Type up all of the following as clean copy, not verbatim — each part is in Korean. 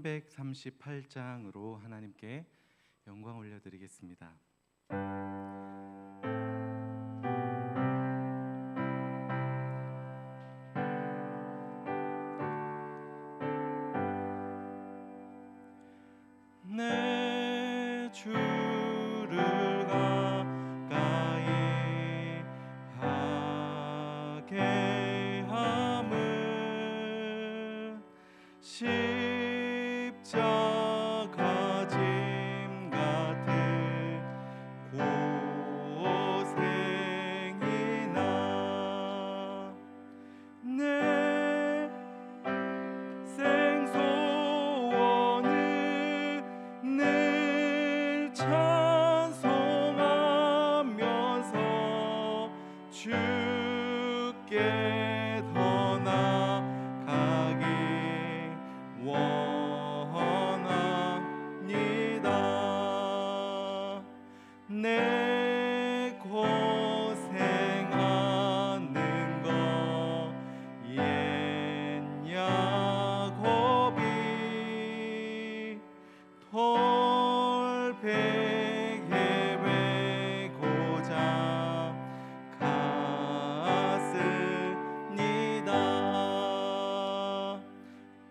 338장으로 하나님께 영광 올려드리겠습니다. 내 주를 가까이 하게 함은 십자가 짐 같은 고생이나 내 생소원을 늘 찬송하면서 주께 더 나아가기 원합니다. 내 고생하는 것 옛 야곱이 돌베개 메고자 갔습니다.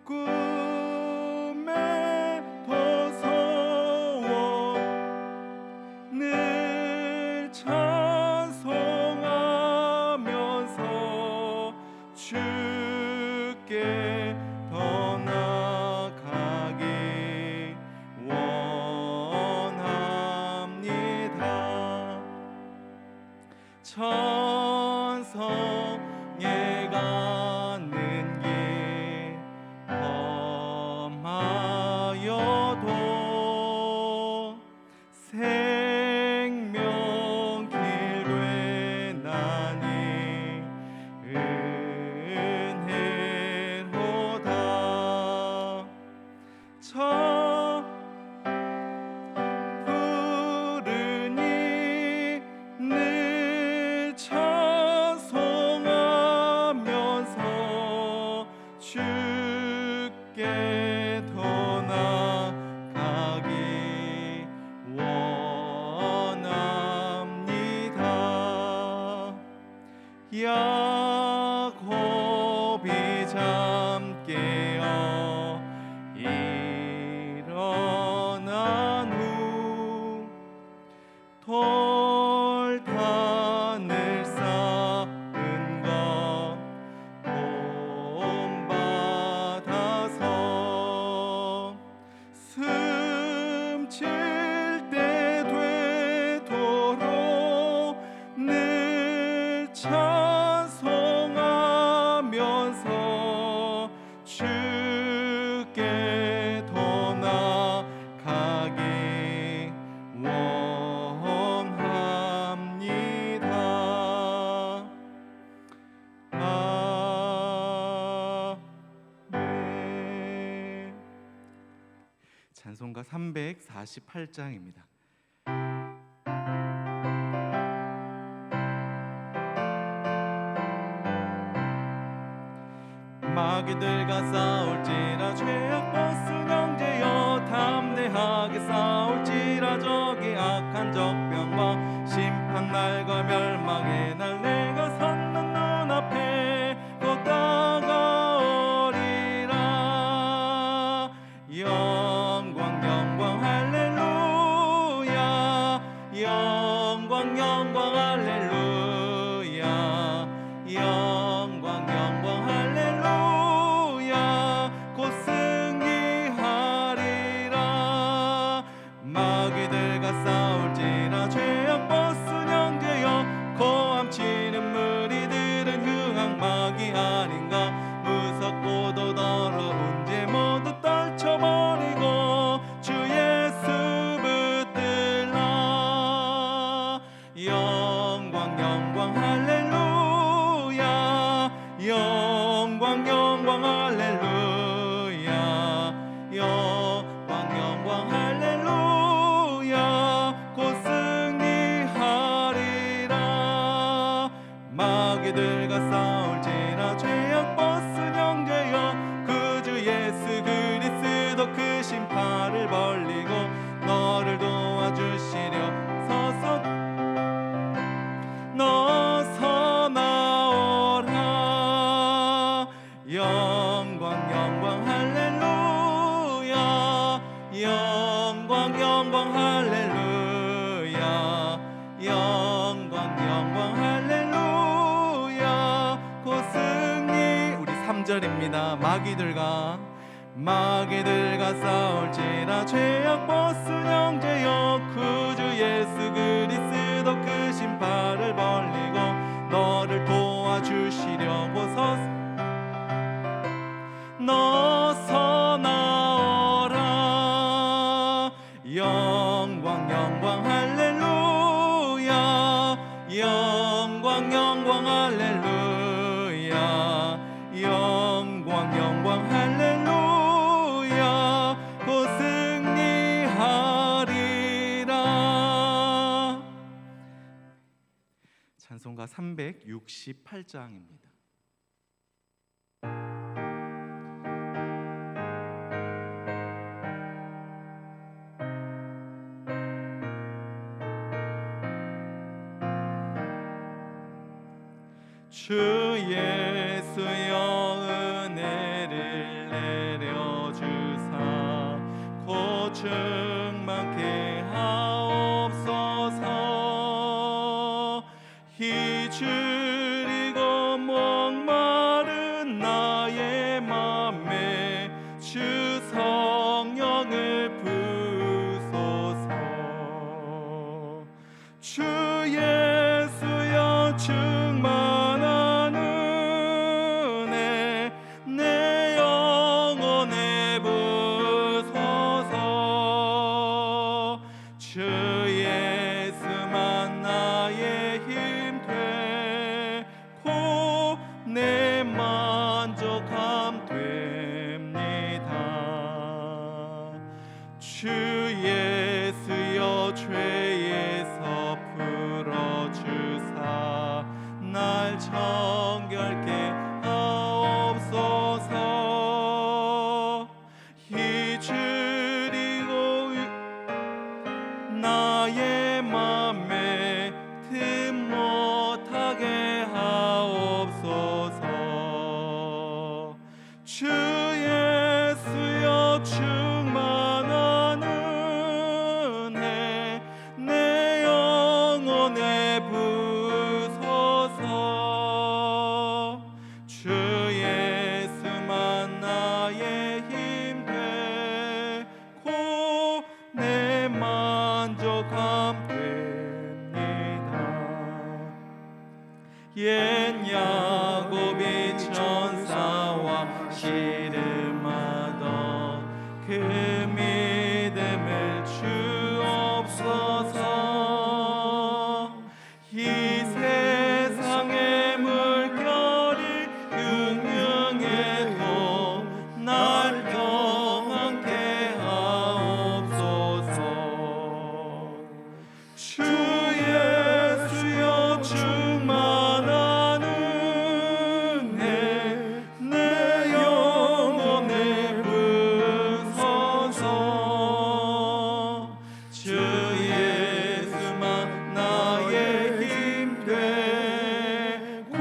꿈에 도서원 늘 찬송하면서 주께 더 나아가기 원합니다. 천성에 가는 길 험하여도 생명길 되나니 은혜로다. 저 부르니 늘 찬송하면서 주께 더 나아가기 원합니다. 야곱이 잠 깨어 일어난 후 돌단을 쌓은 것 본받아서 숨질 때 되도록 늘 찬송하면서 주께 더 나아가기 원합니다. 아멘. 찬송가 348장입니다. 마귀들과 싸울지라 죄악 버스 형제여 담대하게 싸울지라 저기 악한 적병과 심판날과 멸망의 날 내가 섰는 눈앞에 곧 다가오리라. 영광 영광 할렐루야 영광 영광 할렐루야 영광 영광 할렐루야 곧 승리하리라. 마귀들과 싸울지라 죄악 벗은 형제여 고함치는 무리들은 흉악 마귀 아닌가. 무섭고도 더러운 죄 모두 떨쳐버리고 주 예수 붙들라. 영광 영광 할렐루야 영광 영광 할렐루야 영광 영광 할렐루야 곧 승리하리라. 마귀들과 싸울지라 죄악 벗은 형제여 그 주 예수 그리스도 그 크신 팔을 벌리고 너를 도와주시려 너서 나오라. 영광 영광 할렐루야. 영광 영광 할렐루야. 영광 영광 할렐루야. 곧 승리. 우리 3절입니다. 마귀들과 싸울지라. 죄악 버스 형제여 구주 예수 그리스도 크신 팔을 벌리고 너를 도와주시려고 너서 나오라. 영광 영광 할렐루야. 영광 영광 할렐루야. 영광 영광 할렐루야. 곧 승리하리라. 찬송가 368장입니다. 주 예수여 은혜를 내려주사 곧 충만케 하옵소서. 기줄이고 목마른 나의 맘에 주 성령을 부소서. 주 예수여 충만한 은혜 내 영혼에 부소서. 주 예수만 나의 힘 되고 내 만족함 됩니다. 주 예수여 죄에서 풀어주사 날 정결케 하옵소서. 기줄이고 나의 맘에 틈 못하게 하옵소서. 주 예수여 충만한 은혜 내 영혼에 부소서. 주 예수만 나의 힘 되고 내 만족함 됩니다. 옛 야곱이 천사와 씨름하던 그 믿음을 주옵소서. 이 세상의 물결이 흉흉해도 날 평안케 하옵소서. 주 예수여 충만한 은혜 내 영혼에 부소서. 주 예수만 나의 힘 되고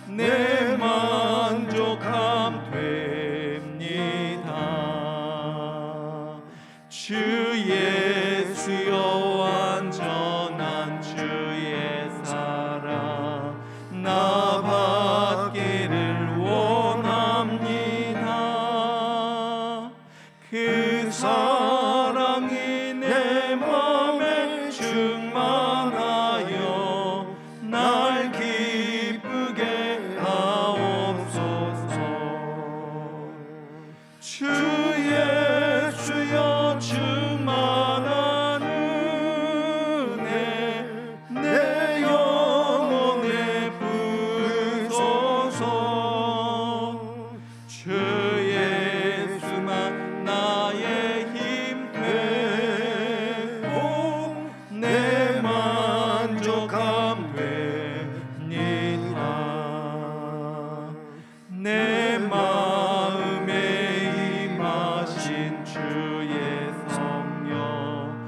내 만족함 됩니다. 주 예수여 완전한 주의 사랑 나 받기를 원합니다. 그 사랑이 내 맘에 충만하여 날 기쁘게 하옵소서. 주 예수여 충만한 은혜 내 영혼에 부소서. 주 예수만 나의 힘 주의 성령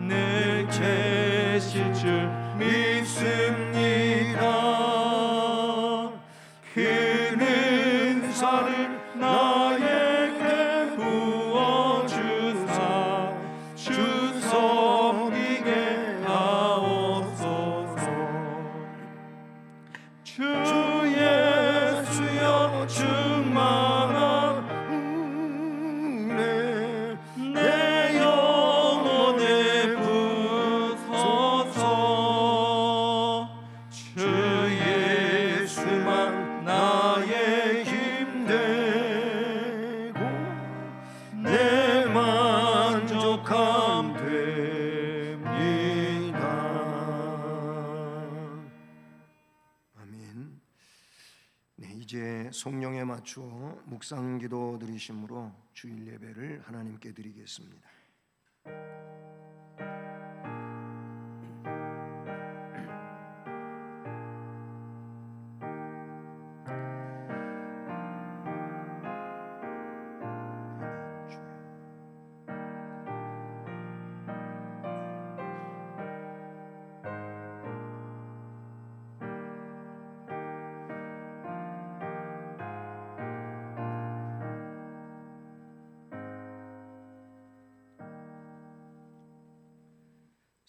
늘 계실 줄 믿습니다. 그 은사를 나에게 부어주사 주 섬기게 하옵소서. 주 예수여 충만한 은혜 내 영혼에 부소서. 주 예수만 나의 힘 되고 내 만족함 됩니다. 아멘. 네, 이제 성령에 맞추어 묵상기도 드리심으로 주일 예배를 하나님께 드리겠습니다.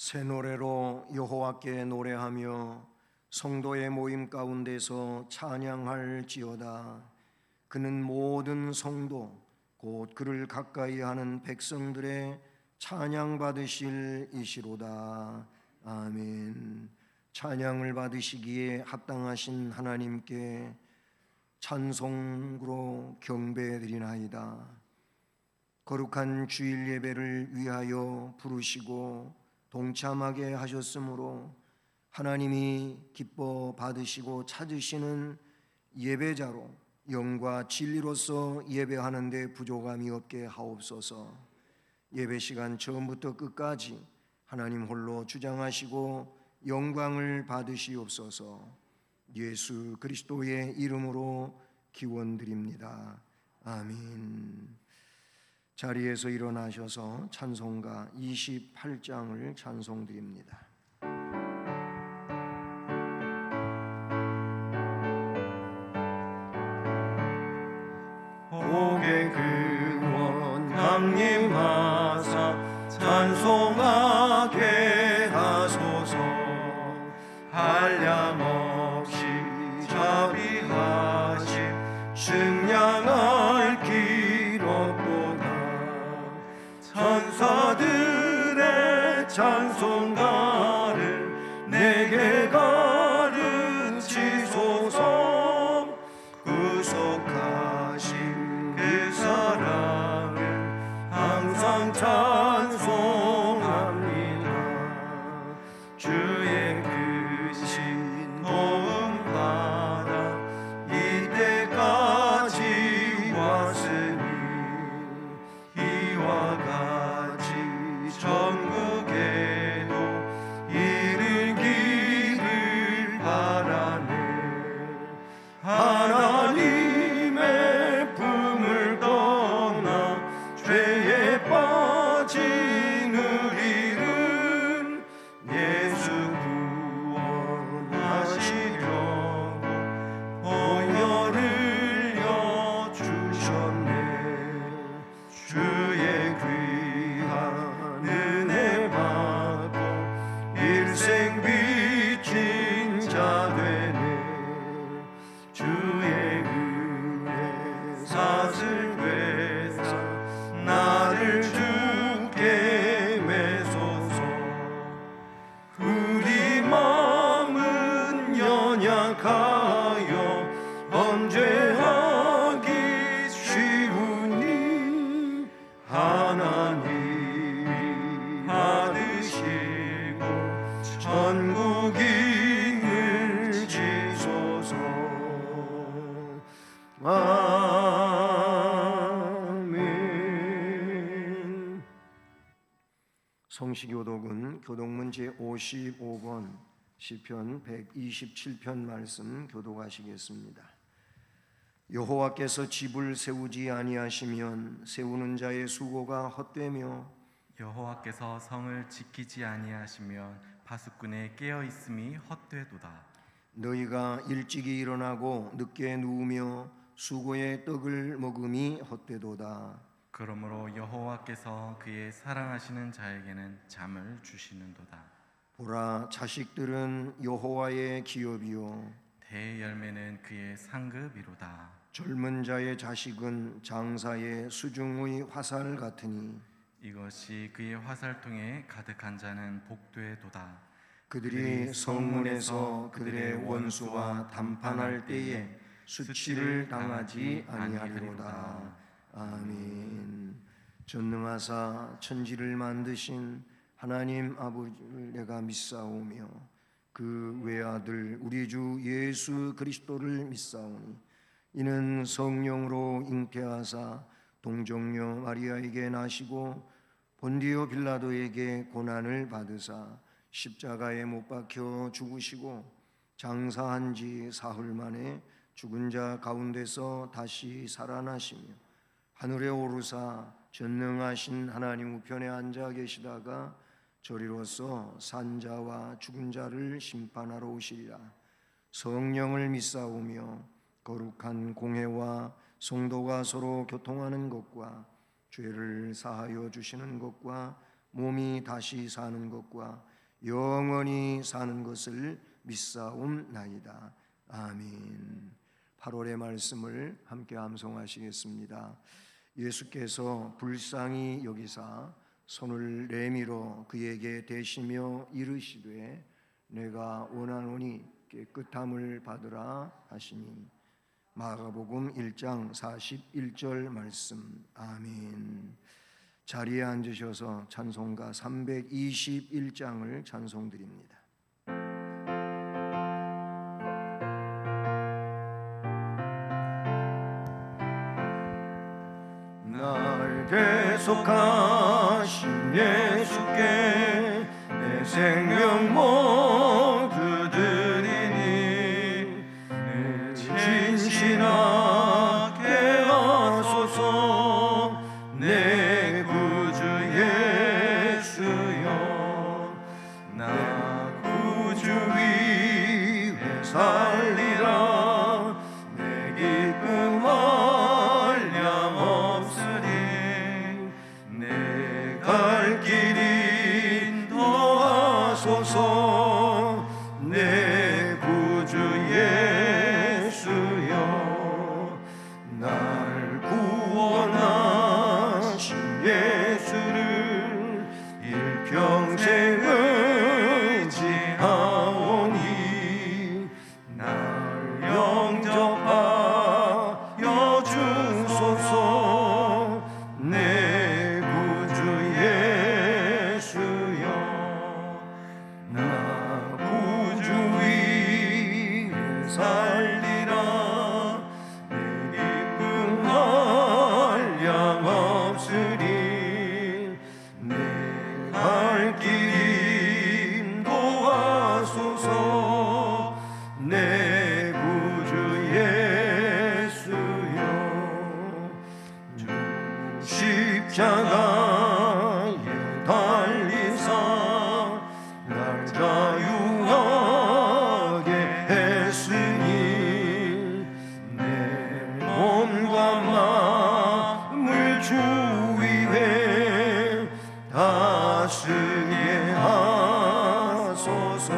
새 노래로 여호와께 노래하며 성도의 모임 가운데서 찬양할지어다. 그는 모든 성도 곧 그를 가까이 하는 백성들의 찬양 받으실 이시로다. 아멘. 찬양을 받으시기에 합당하신 하나님께 찬송으로 경배드리나이다. 거룩한 주일 예배를 위하여 부르시고 동참하게 하셨으므로 하나님이 기뻐 받으시고 찾으시는 예배자로 영과 진리로서 예배하는 데 부족함이 없게 하옵소서. 예배 시간 처음부터 끝까지 하나님 홀로 주장하시고 영광을 받으시옵소서. 예수 그리스도의 이름으로 기원드립니다. 아멘. 자리에서 일어나셔서 찬송가 28장을 찬송드립니다. 복의 근원 강림하사 찬송하게 하소서. 한량없이 자비하심 증량할 기록보다 천사들의 찬송가를 내게 가르치소서. 구속하신 그 사랑을 항상 찬송합니다. 주의 크신 도움 받아 이때까지 왔으니 이와 같이 전국에도 이르기를 바라네. 하나님의 품을 떠나 죄에 빠진 우리를 예수 구원하시려고 보혈을 여주셨네. 주의 귀한 은혜 받고 일생 빚진 자 되네. 주의 은혜 사슬 되사 나를 주께 매소서. 우리 마음은 연약하여 범죄하기 쉬우니 하나님이 받으시고 천국인을 지소서. 아멘. 성시교독은 교독문 제55권 시편 127편 말씀 교독하시겠습니다. 여호와께서 집을 세우지 아니하시면 세우는 자의 수고가 헛되며 여호와께서 성을 지키지 아니하시면 파수꾼의 깨어 있음이 헛되도다. 너희가 일찍이 일어나고 늦게 누우며 수고의 떡을 먹음이 헛되도다. 그러므로 여호와께서 그의 사랑하시는 자에게는 잠을 주시는도다. 보라, 자식들은 여호와의 기업이요 대열매는 그의 상급이로다. 젊은 자의 자식은 장사의 수중의 화살 같으니 이것이 그의 화살통에 가득한 자는 복되도다. 그들이 성문에서 그들의 원수와 담판할 때에 수치를 당하지 아니하리로다. 아멘. 전능하사 천지를 만드신 하나님 아버지를 내가 믿사오며 그 외아들 우리 주 예수 그리스도를 믿사오니 이는 성령으로 잉태하사 동정녀 마리아에게 나시고 본디오 빌라도에게 고난을 받으사 십자가에 못 박혀 죽으시고 장사한 지 사흘 만에 죽은 자 가운데서 다시 살아나시며 하늘에 오르사 전능하신 하나님 우편에 앉아 계시다가 저리로서 산자와 죽은 자를 심판하러 오시리라. 성령을 믿사오며 거룩한 공회와 성도가 서로 교통하는 것과 죄를 사하여 주시는 것과 몸이 다시 사는 것과 영원히 사는 것을 믿사옵나이다. 아멘. 8월의 말씀을 함께 암송하시겠습니다. 예수께서 불쌍히 여기사 손을 내밀어 그에게 대시며 이르시되 내가 원하노니 깨끗함을 받으라 하시니 마가복음 1장 41절 말씀. 아멘. 자리에 앉으셔서 찬송가 321장을 찬송드립니다. 날 계속하신 예수께 내 생명 모두 드리니 진실하게 하소서. 내 구주 예수여 나 구주 위에 살리라. 내 기쁨 한량없으리. 내 갈 길 인도하소서. 내 구주 예수여 날 구원하신 예수를 일평생 의지하오니 날 영접하여 주소서. 내 구주 예수여 나 구주 위에 살리라. 내 기쁨 한량없으리. 내 갈 길 인도하소서. 내 구주 예수여 주 십자가에 달리사 날 자유하게 했으니 내 몸과 마음을 주 위에 다스리게 하소서.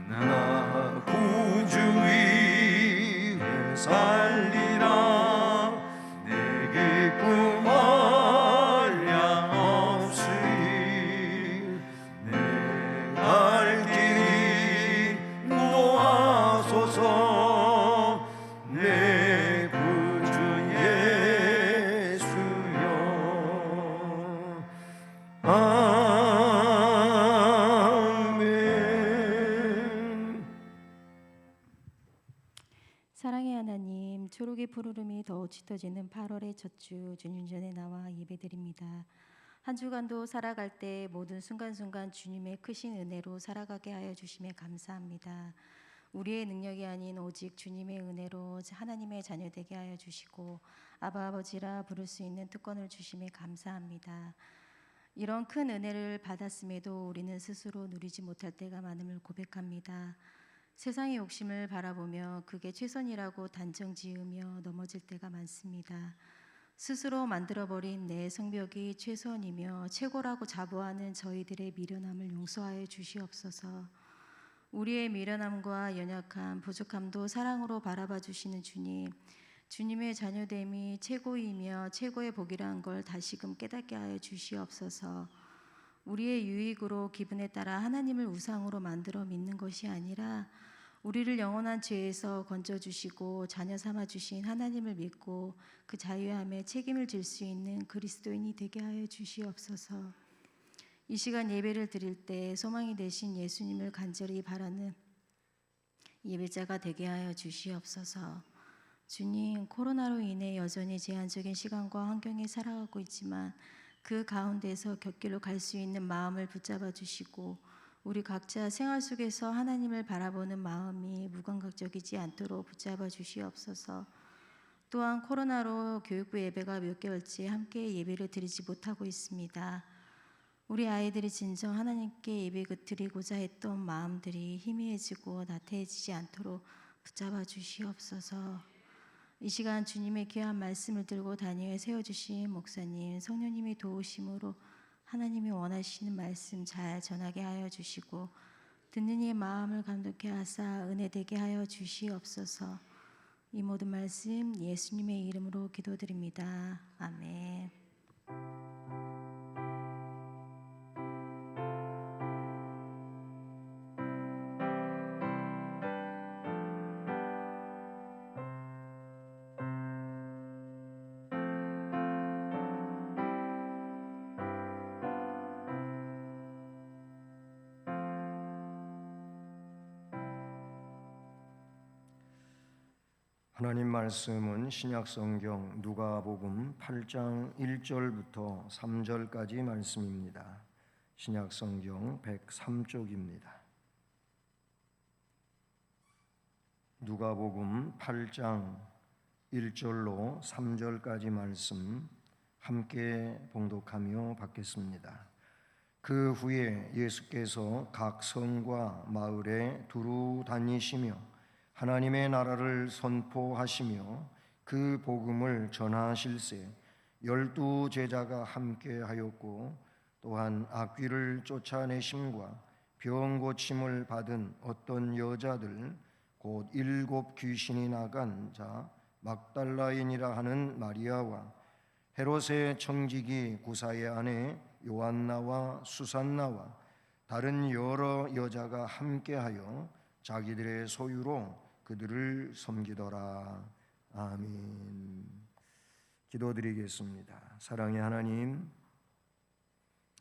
나 구주 위에 살리라. 내 기쁨 한량없으리. 내 갈 길 인도하소서. 내 구주 예수여 아멘. 사랑의 하나님, 초록의 푸르름이 더 짙어지는 8월의 첫 주 주님 전에 나와 예배드립니다. 한 주간도 살아갈 때 모든 순간순간 주님의 크신 은혜로 살아가게 하여 주심에 감사합니다. 우리의 능력이 아닌 오직 주님의 은혜로 하나님의 자녀 되게 하여 주시고 아바 아버지라 부를 수 있는 특권을 주심에 감사합니다. 이런 큰 은혜를 받았음에도 우리는 스스로 누리지 못할 때가 많음을 고백합니다. 세상의 욕심을 바라보며 그게 최선이라고 단정 지으며 넘어질 때가 많습니다. 스스로 만들어버린 내 성벽이 최선이며 최고라고 자부하는 저희들의 미련함을 용서하여 주시옵소서. 우리의 미련함과 연약함, 부족함도 사랑으로 바라봐 주시는 주님, 주님의 자녀됨이 최고이며 최고의 복이란 걸 다시금 깨닫게 하여 주시옵소서. 우리의 유익으로 기분에 따라 하나님을 우상으로 만들어 믿는 것이 아니라 우리를 영원한 죄에서 건져주시고 자녀 삼아주신 하나님을 믿고 그 자유함에 책임을 질 수 있는 그리스도인이 되게 하여 주시옵소서. 이 시간 예배를 드릴 때 소망이 되신 예수님을 간절히 바라는 예배자가 되게 하여 주시옵소서. 주님, 코로나로 인해 여전히 제한적인 시간과 환경에 살아가고 있지만 그 가운데서 곁길로 갈 수 있는 마음을 붙잡아 주시고 우리 각자 생활 속에서 하나님을 바라보는 마음이 무감각적이지 않도록 붙잡아 주시옵소서. 또한 코로나로 교육부 예배가 몇 개월째 함께 예배를 드리지 못하고 있습니다. 우리 아이들이 진정 하나님께 예배 드리고자 했던 마음들이 희미해지고 나태해지지 않도록 붙잡아 주시옵소서. 이 시간 주님의 귀한 말씀을 들고 단위에 세워주신 목사님, 성령님이 도우심으로 하나님이 원하시는 말씀 잘 전하게 하여 주시고 듣는 이의 마음을 감독케 하사 은혜되게 하여 주시옵소서. 이 모든 말씀 예수님의 이름으로 기도드립니다. 아멘. 하나님 말씀은 신약성경 누가복음 8장 1절부터 3절까지 말씀입니다. 신약성경 103쪽입니다. 누가복음 8장 1절로 3절까지 말씀 함께 봉독하며 받겠습니다. 그 후에 예수께서 각 성과 마을에 두루 다니시며 하나님의 나라를 선포하시며 그 복음을 전하실세 12 제자가 함께하였고 또한 악귀를 쫓아내심과 병 고침을 받은 어떤 여자들 곧 7 귀신이 나간 자 막달라인이라 하는 마리아와 헤롯의 청지기 구사의 아내 요한나와 수산나와 다른 여러 여자가 함께하여 자기들의 소유로 그들을 섬기더라. 아멘. 기도드리겠습니다. 사랑의 하나님,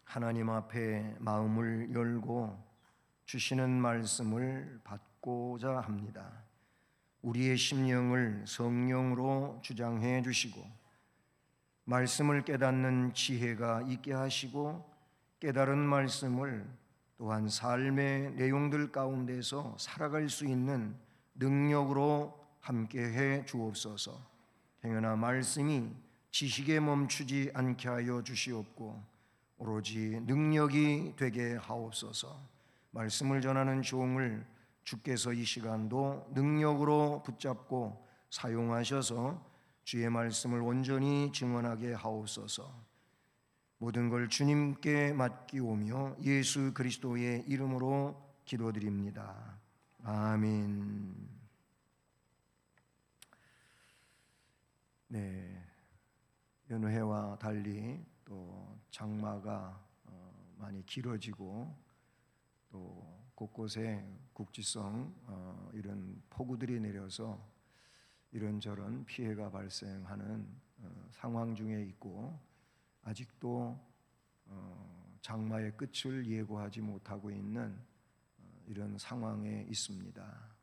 하나님 앞에 마음을 열고 주시는 말씀을 받고자 합니다. 우리의 심령을 성령으로 주장해 주시고 말씀을 깨닫는 지혜가 있게 하시고 깨달은 말씀을 또한 삶의 내용들 가운데서 살아갈 수 있는 능력으로 함께해 주옵소서. 행여나 말씀이 지식에 멈추지 않게 하여 주시옵고 오로지 능력이 되게 하옵소서. 말씀을 전하는 종을 주께서 이 시간도 능력으로 붙잡고 사용하셔서 주의 말씀을 온전히 증언하게 하옵소서. 모든 걸 주님께 맡기오며 예수 그리스도의 이름으로 기도드립니다. 아멘. 네, 연휴해와 달리 또 장마가 많이 길어지고 또 곳곳에 국지성 이런 폭우들이 내려서 이런저런 피해가 발생하는 상황 중에 있고 아직도 장마의 끝을 예고하지 못하고 있는 이런 상황에 있습니다.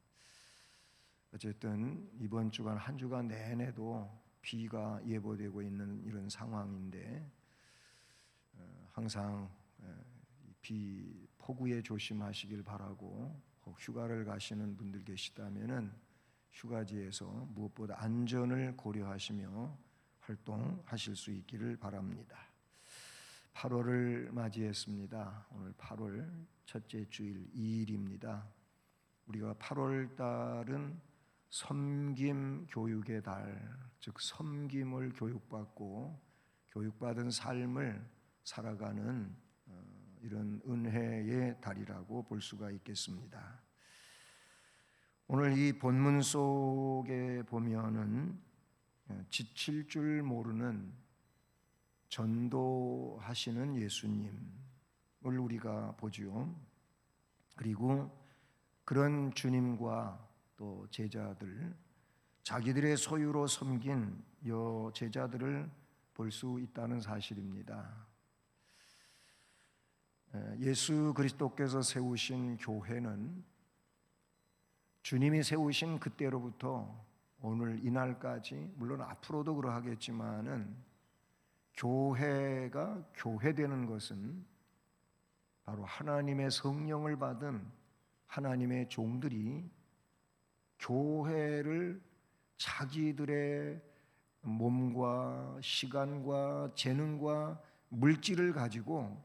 어쨌든 이번 주간 한 주간 내내도 비가 예보되고 있는 이런 상황인데 항상 비 폭우에 조심하시길 바라고 혹 휴가를 가시는 분들 계시다면은 휴가지에서 무엇보다 안전을 고려하시며 활동하실 수 있기를 바랍니다. 8월을 맞이했습니다. 오늘 8월 첫째 주일 2일입니다. 우리가 8월 달은 섬김 교육의 달, 즉 섬김을 교육받고 교육받은 삶을 살아가는 이런 은혜의 달이라고 볼 수가 있겠습니다. 오늘 이 본문 속에 보면은 지칠 줄 모르는 전도하시는 예수님을 우리가 보지요. 그리고 그런 주님과 또 제자들, 자기들의 소유로 섬긴 여 제자들을 볼 수 있다는 사실입니다. 예수 그리스도께서 세우신 교회는 주님이 세우신 그때로부터 오늘 이날까지, 물론 앞으로도 그러하겠지만은 교회가 교회되는 것은 바로 하나님의 성령을 받은 하나님의 종들이 교회를 자기들의 몸과 시간과 재능과 물질을 가지고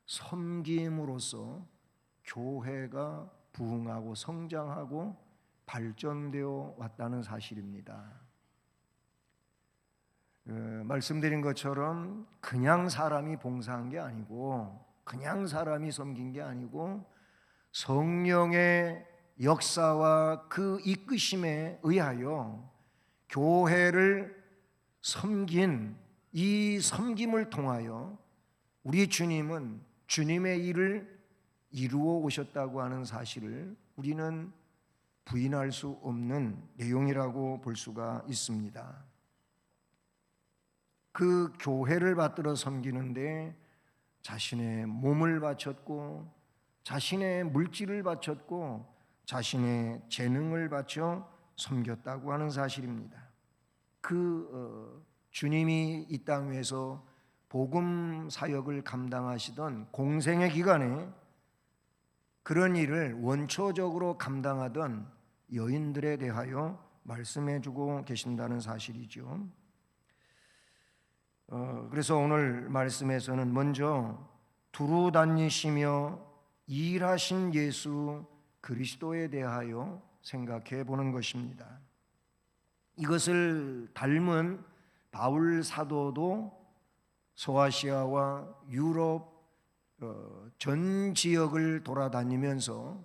섬김으로써 교회가 부흥하고 성장하고 발전되어 왔다는 사실입니다. 말씀드린 것처럼 그냥 사람이 봉사한 게 아니고, 그냥 사람이 섬긴 게 아니고, 성령의 역사와 그 이끄심에 의하여 교회를 섬긴 이 섬김을 통하여 우리 주님은 주님의 일을 이루어 오셨다고 하는 사실을 우리는 부인할 수 없는 내용이라고 볼 수가 있습니다. 그 교회를 받들어 섬기는데 자신의 몸을 바쳤고, 자신의 물질을 바쳤고, 자신의 재능을 바쳐 섬겼다고 하는 사실입니다. 주님이 이 땅 위에서 복음 사역을 감당하시던 공생의 기간에 그런 일을 원초적으로 감당하던 여인들에 대하여 말씀해 주고 계신다는 사실이죠. 그래서 오늘 말씀에서는 먼저 두루 다니시며 일하신 예수 그리스도에 대하여 생각해 보는 것입니다. 이것을 닮은 바울 사도도 소아시아와 유럽 전 지역을 돌아다니면서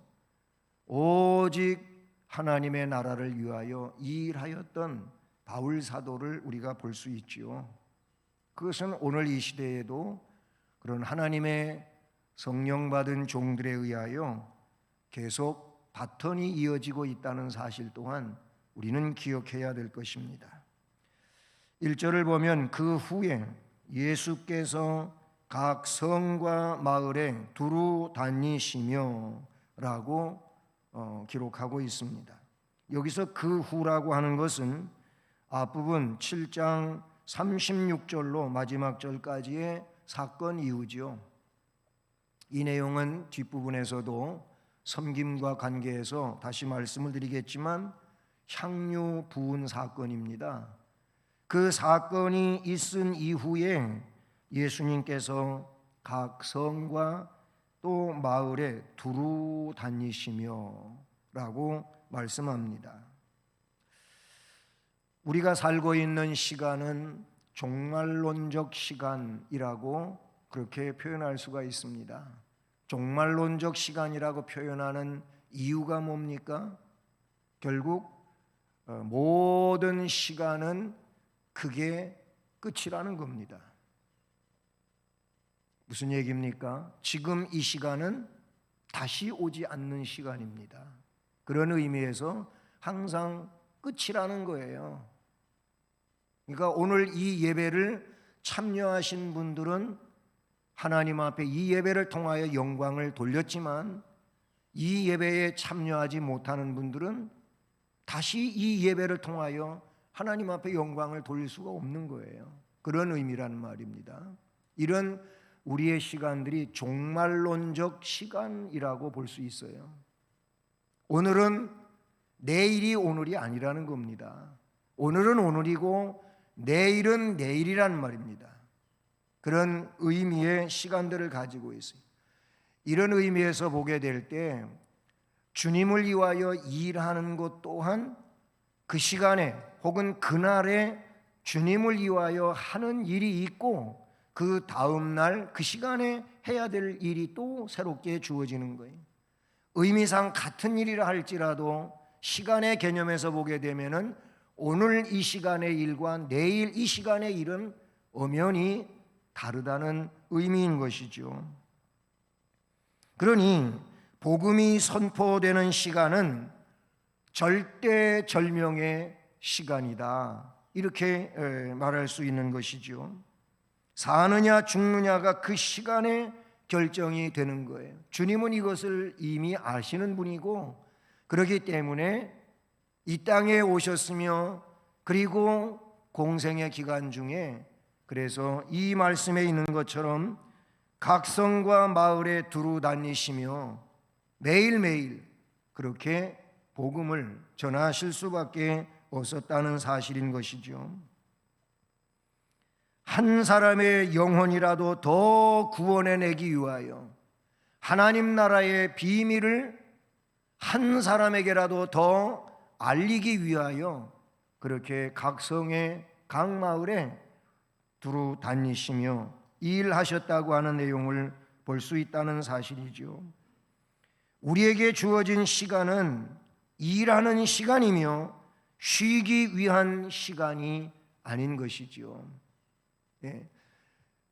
오직 하나님의 나라를 위하여 일하였던 바울 사도를 우리가 볼 수 있지요. 그것은 오늘 이 시대에도 그런 하나님의 성령 받은 종들에 의하여 계속 바톤이 이어지고 있다는 사실 또한 우리는 기억해야 될 것입니다. 1절을 보면 그 후에 예수께서 각 성과 마을에 두루 다니시며 라고 기록하고 있습니다. 여기서 그 후라고 하는 것은 앞부분 7장 36절로 마지막 절까지의 사건 이후죠. 이 내용은 뒷부분에서도 섬김과 관계해서 다시 말씀을 드리겠지만 향유 부은 사건입니다. 그 사건이 있은 이후에 예수님께서 각 성과 또 마을에 두루 다니시며 라고 말씀합니다. 우리가 살고 있는 시간은 종말론적 시간이라고 그렇게 표현할 수가 있습니다. 종말론적 시간이라고 표현하는 이유가 뭡니까? 결국 모든 시간은 그게 끝이라는 겁니다. 무슨 얘기입니까? 지금 이 시간은 다시 오지 않는 시간입니다. 그런 의미에서 항상 끝이라는 거예요. 그러니까 오늘 이 예배를 참여하신 분들은 하나님 앞에 이 예배를 통하여 영광을 돌렸지만, 이 예배에 참여하지 못하는 분들은 다시 이 예배를 통하여 하나님 앞에 영광을 돌릴 수가 없는 거예요. 그런 의미라는 말입니다. 이런 우리의 시간들이 종말론적 시간이라고 볼 수 있어요. 오늘은 내일이 오늘이 아니라는 겁니다. 오늘은 오늘이고 내일은 내일이란 말입니다. 그런 의미의 시간들을 가지고 있어요. 이런 의미에서 보게 될 때 주님을 위하여 일하는 것 또한 그 시간에 혹은 그날에 주님을 위하여 하는 일이 있고 그 다음 날 그 시간에 해야 될 일이 또 새롭게 주어지는 거예요. 의미상 같은 일이라 할지라도 시간의 개념에서 보게 되면은 오늘 이 시간의 일과 내일 이 시간의 일은 엄연히 다르다는 의미인 것이죠. 그러니 복음이 선포되는 시간은 절대절명의 시간이다, 이렇게 말할 수 있는 것이죠. 사느냐 죽느냐가 그 시간에 결정이 되는 거예요. 주님은 이것을 이미 아시는 분이고 그렇기 때문에 이 땅에 오셨으며 그리고 공생의 기간 중에 그래서 이 말씀에 있는 것처럼 각 성과 마을에 두루 다니시며 매일매일 그렇게 복음을 전하실 수밖에 없었다는 사실인 것이죠. 한 사람의 영혼이라도 더 구원해내기 위하여 하나님 나라의 비밀을 한 사람에게라도 더 알리기 위하여 그렇게 각 성의 각 마을에 두루 다니시며 일하셨다고 하는 내용을 볼 수 있다는 사실이죠. 우리에게 주어진 시간은 일하는 시간이며 쉬기 위한 시간이 아닌 것이죠. 네,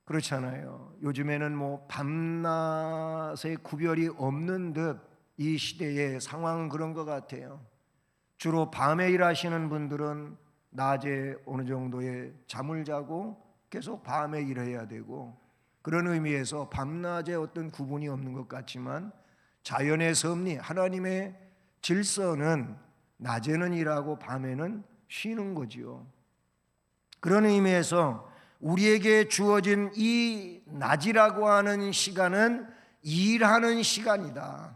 그렇잖아요. 요즘에는 뭐 밤낮의 구별이 없는 듯 이 시대의 상황은 그런 것 같아요. 주로 밤에 일하시는 분들은 낮에 어느 정도의 잠을 자고 계속 밤에 일해야 되고, 그런 의미에서 밤낮의 어떤 구분이 없는 것 같지만 자연의 섭리, 하나님의 질서는 낮에는 일하고 밤에는 쉬는 거지요. 그런 의미에서 우리에게 주어진 이 낮이라고 하는 시간은 일하는 시간이다.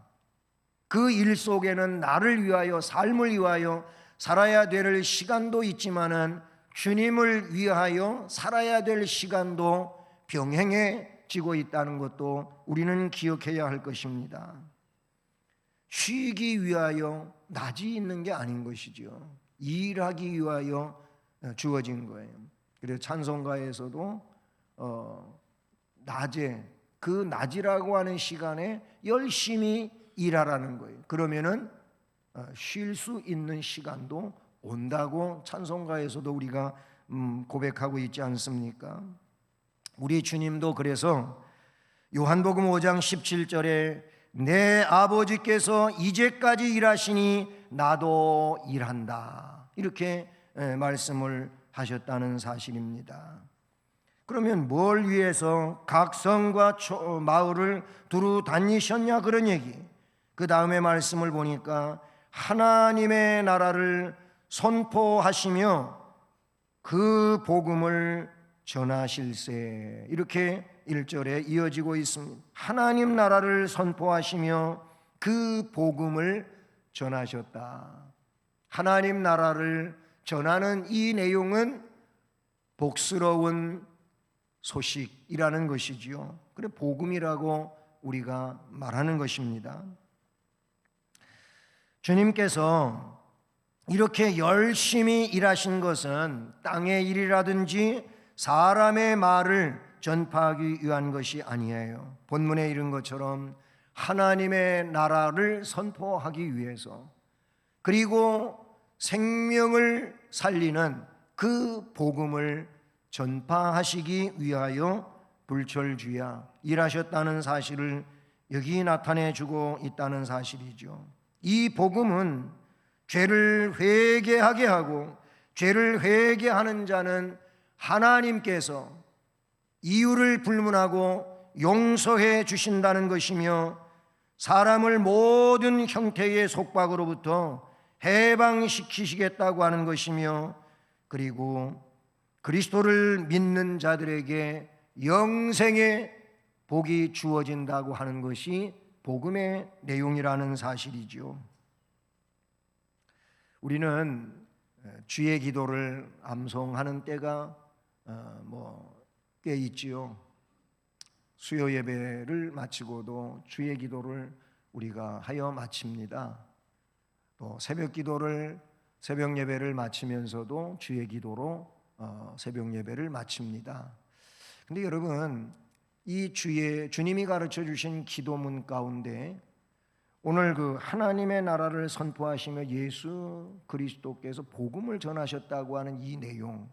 그 일 속에는 나를 위하여, 삶을 위하여 살아야 될 시간도 있지만은 주님을 위하여 살아야 될 시간도 병행해지고 있다는 것도 우리는 기억해야 할 것입니다. 쉬기 위하여 낮이 있는 게 아닌 것이죠. 일하기 위하여 주어진 거예요. 그래서 찬송가에서도 낮에, 그 낮이라고 하는 시간에 열심히 일하라는 거예요. 그러면은 쉴 수 있는 시간도 온다고 찬송가에서도 우리가 고백하고 있지 않습니까? 우리 주님도 그래서 요한복음 5장 17절에 내 아버지께서 이제까지 일하시니 나도 일한다, 이렇게 말씀을 하셨다는 사실입니다. 그러면 뭘 위해서 각 성과 마을을 두루 다니셨냐, 그런 얘기. 그 다음에 말씀을 보니까 하나님의 나라를 선포하시며 그 복음을 전하실세, 이렇게 1절에 이어지고 있습니다. 하나님 나라를 선포하시며 그 복음을 전하셨다. 하나님 나라를 전하는 이 내용은 복스러운 소식이라는 것이지요. 그래 복음이라고 우리가 말하는 것입니다. 주님께서 이렇게 열심히 일하신 것은 땅의 일이라든지 사람의 말을 전파하기 위한 것이 아니에요. 본문에 이른 것처럼 하나님의 나라를 선포하기 위해서, 그리고 생명을 살리는 그 복음을 전파하시기 위하여 불철주야 일하셨다는 사실을 여기 나타내 주고 있다는 사실이죠. 이 복음은 죄를 회개하게 하고, 죄를 회개하는 자는 하나님께서 이유를 불문하고 용서해 주신다는 것이며, 사람을 모든 형태의 속박으로부터 해방시키시겠다고 하는 것이며, 그리고 그리스도를 믿는 자들에게 영생의 복이 주어진다고 하는 것이 복음의 내용이라는 사실이죠. 우리는 주의 기도를 암송하는 때가 꽤 있지요. 수요 예배를 마치고도 주의 기도를 우리가 하여 마칩니다. 또 새벽 예배를 마치면서도 주의 기도로 새벽 예배를 마칩니다. 근데 여러분, 이 주님이 가르쳐 주신 기도문 가운데 오늘 그 하나님의 나라를 선포하시며 예수 그리스도께서 복음을 전하셨다고 하는 이 내용,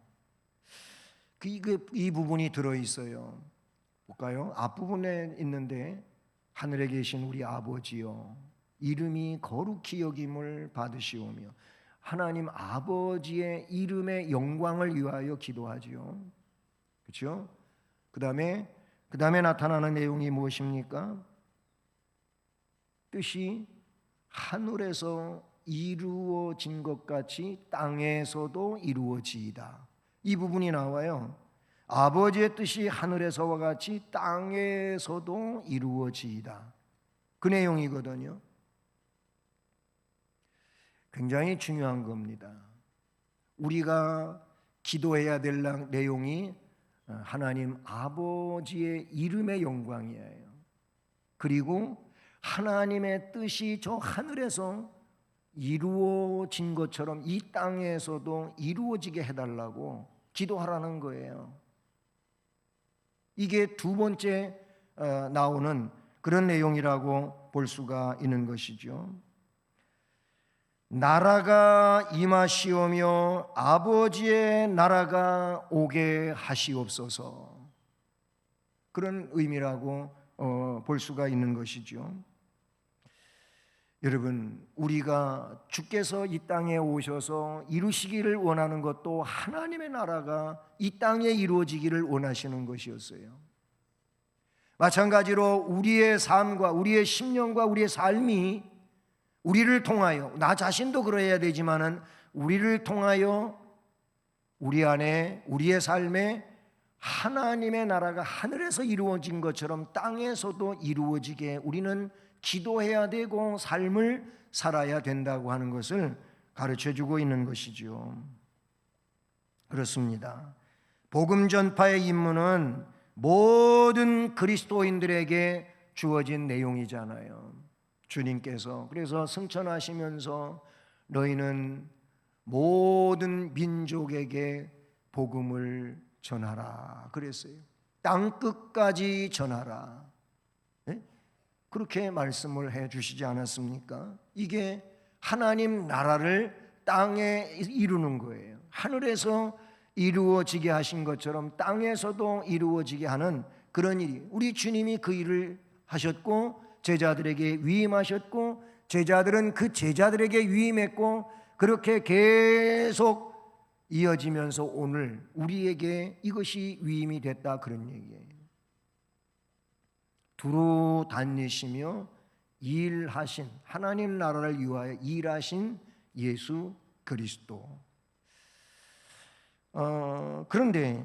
이 부분이 들어 있어요. 볼까요? 앞부분에 있는데 하늘에 계신 우리 아버지여 이름이 거룩히 여김을 받으시오며, 하나님 아버지의 이름의 영광을 위하여 기도하지요. 그렇죠? 그 다음에 나타나는 내용이 무엇입니까? 뜻이 하늘에서 이루어진 것 같이 땅에서도 이루어지이다. 이 부분이 나와요. 아버지의 뜻이 하늘에서와 같이 땅에서도 이루어지이다. 그 내용이거든요. 굉장히 중요한 겁니다. 우리가 기도해야 될 내용이 하나님 아버지의 이름의 영광이에요. 그리고 하나님의 뜻이 저 하늘에서 이루어진 것처럼 이 땅에서도 이루어지게 해달라고 기도하라는 거예요. 이게 두 번째 나오는 그런 내용이라고 볼 수가 있는 것이죠. 나라가 임하시오며 아버지의 나라가 오게 하시옵소서, 그런 의미라고 볼 수가 있는 것이죠. 여러분, 우리가 주께서 이 땅에 오셔서 이루시기를 원하는 것도 하나님의 나라가 이 땅에 이루어지기를 원하시는 것이었어요. 마찬가지로 우리의 삶과 우리의 심령과 우리의 삶이 우리를 통하여, 나 자신도 그래야 되지만은 우리를 통하여 우리 안에 우리의 삶에 하나님의 나라가 하늘에서 이루어진 것처럼 땅에서도 이루어지게 우리는 기도해야 되고 삶을 살아야 된다고 하는 것을 가르쳐주고 있는 것이죠. 그렇습니다. 복음 전파의 임무는 모든 그리스도인들에게 주어진 내용이잖아요. 주님께서 그래서 승천하시면서 너희는 모든 민족에게 복음을 전하라 그랬어요. 땅 끝까지 전하라. 네? 그렇게 말씀을 해 주시지 않았습니까? 이게 하나님 나라를 땅에 이루는 거예요. 하늘에서 이루어지게 하신 것처럼 땅에서도 이루어지게 하는 그런 일이, 우리 주님이 그 일을 하셨고 제자들에게 위임하셨고 제자들은 그 제자들에게 위임했고, 그렇게 계속 이어지면서 오늘 우리에게 이것이 위임이 됐다, 그런 얘기예요. 두루 다니시며 일하신, 하나님 나라를 위하여 일하신 예수 그리스도. 그런데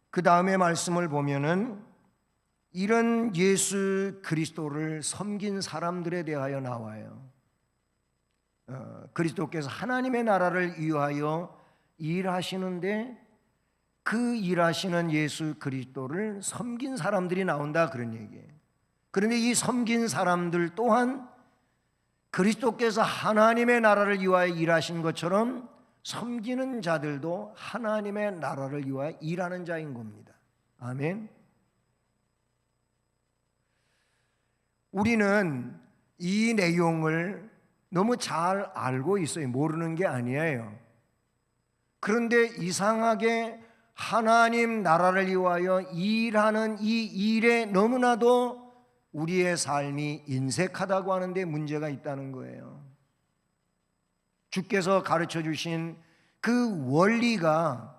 그 다음에 말씀을 보면은 이런 예수 그리스도를 섬긴 사람들에 대하여 나와요. 그리스도께서 하나님의 나라를 위하여 일하시는데 그 일하시는 예수 그리스도를 섬긴 사람들이 나온다, 그런 얘기예요. 그런데 이 섬긴 사람들 또한 그리스도께서 하나님의 나라를 위하여 일하신 것처럼 섬기는 자들도 하나님의 나라를 위하여 일하는 자인 겁니다. 아멘. 우리는 이 내용을 너무 잘 알고 있어요. 모르는 게 아니에요. 그런데 이상하게 하나님 나라를 위하여 일하는 이 일에 너무나도 우리의 삶이 인색하다고 하는데 문제가 있다는 거예요. 주께서 가르쳐 주신 그 원리가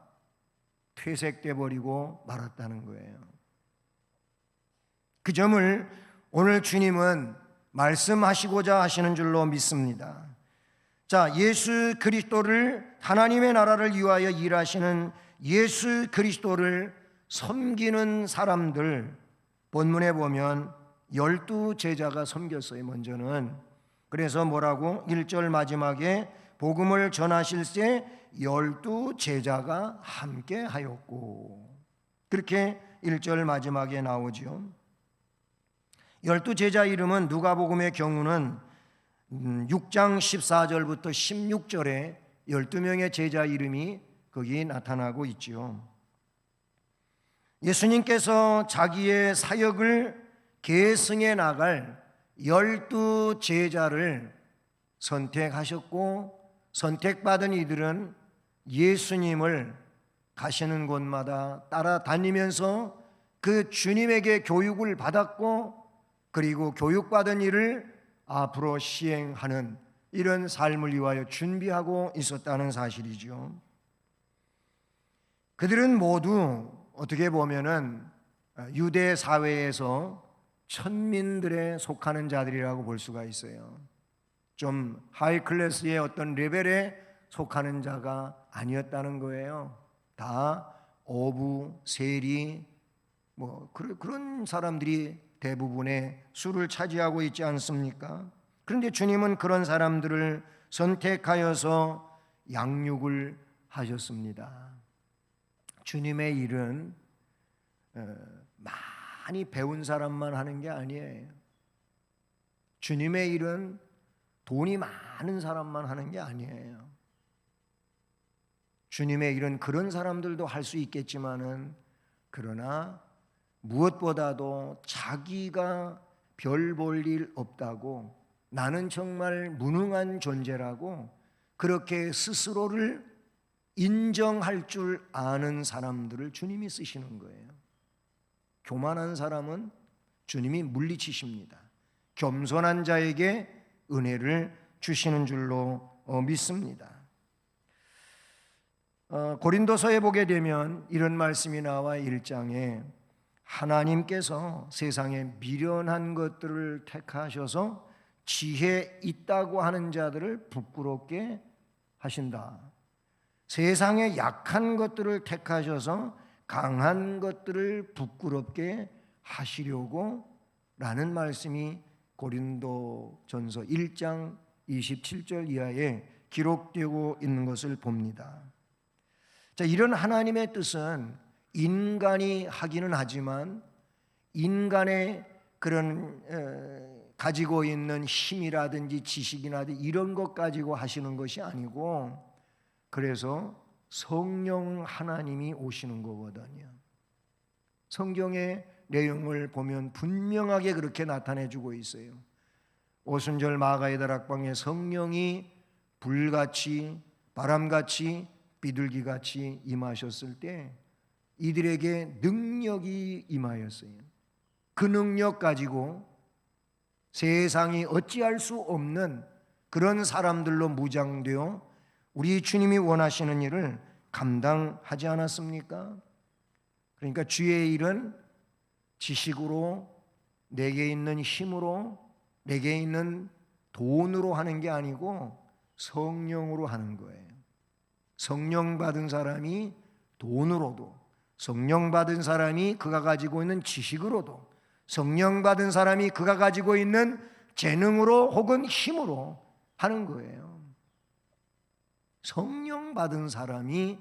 퇴색돼 버리고 말았다는 거예요. 그 점을 오늘 주님은 말씀하시고자 하시는 줄로 믿습니다. 자, 예수 그리스도를, 하나님의 나라를 위하여 일하시는 예수 그리스도를 섬기는 사람들, 본문에 보면 12 제자가 섬겼어요. 먼저는. 그래서 뭐라고? 1절 마지막에 복음을 전하실새 12 제자가 함께 하였고, 그렇게 1절 마지막에 나오죠. 12 제자 이름은 누가복음의 경우는 6장 14절부터 16절에 12명의 제자 이름이 거기 나타나고 있지요. 예수님께서 자기의 사역을 계승해 나갈 12 제자를 선택하셨고, 선택받은 이들은 예수님을 가시는 곳마다 따라다니면서 그 주님에게 교육을 받았고, 그리고 교육받은 일을 앞으로 시행하는 이런 삶을 위하여 준비하고 있었다는 사실이죠. 그들은 모두 어떻게 보면은 유대 사회에서 천민들에 속하는 자들이라고 볼 수가 있어요. 좀 하이 클래스의 어떤 레벨에 속하는 자가 아니었다는 거예요. 다 어부, 세리, 그런 사람들이 대부분의 수를 차지하고 있지 않습니까? 그런데 주님은 그런 사람들을 선택하여서 양육을 하셨습니다. 주님의 일은 많이 배운 사람만 하는 게 아니에요. 주님의 일은 돈이 많은 사람만 하는 게 아니에요. 주님의 일은 그런 사람들도 할 수 있겠지만은, 그러나 무엇보다도 자기가 별 볼 일 없다고, 나는 정말 무능한 존재라고 그렇게 스스로를 인정할 줄 아는 사람들을 주님이 쓰시는 거예요. 교만한 사람은 주님이 물리치십니다. 겸손한 자에게 은혜를 주시는 줄로 믿습니다. 고린도서에 보게 되면 이런 말씀이 나와 1장에 하나님께서 세상에 미련한 것들을 택하셔서 지혜 있다고 하는 자들을 부끄럽게 하신다. 세상에 약한 것들을 택하셔서 강한 것들을 부끄럽게 하시려고 라는 말씀이 고린도전서 1장 27절 이하에 기록되고 있는 것을 봅니다. 자, 이런 하나님의 뜻은 인간이 하기는 하지만 인간의 그런 가지고 있는 힘이라든지 지식이라든지 이런 것 가지고 하시는 것이 아니고, 그래서 성령 하나님이 오시는 거거든요. 성경의 내용을 보면 분명하게 그렇게 나타내주고 있어요. 오순절 마가의 다락방에 성령이 불같이 바람같이 비둘기같이 임하셨을 때 이들에게 능력이 임하였어요. 그 능력 가지고 세상이 어찌할 수 없는 그런 사람들로 무장되어 우리 주님이 원하시는 일을 감당하지 않았습니까? 그러니까 주의 일은 지식으로, 내게 있는 힘으로, 내게 있는 돈으로 하는 게 아니고 성령으로 하는 거예요. 성령 받은 사람이 돈으로도, 성령 받은 사람이 그가 가지고 있는 지식으로도, 성령 받은 사람이 그가 가지고 있는 재능으로 혹은 힘으로 하는 거예요. 성령 받은 사람이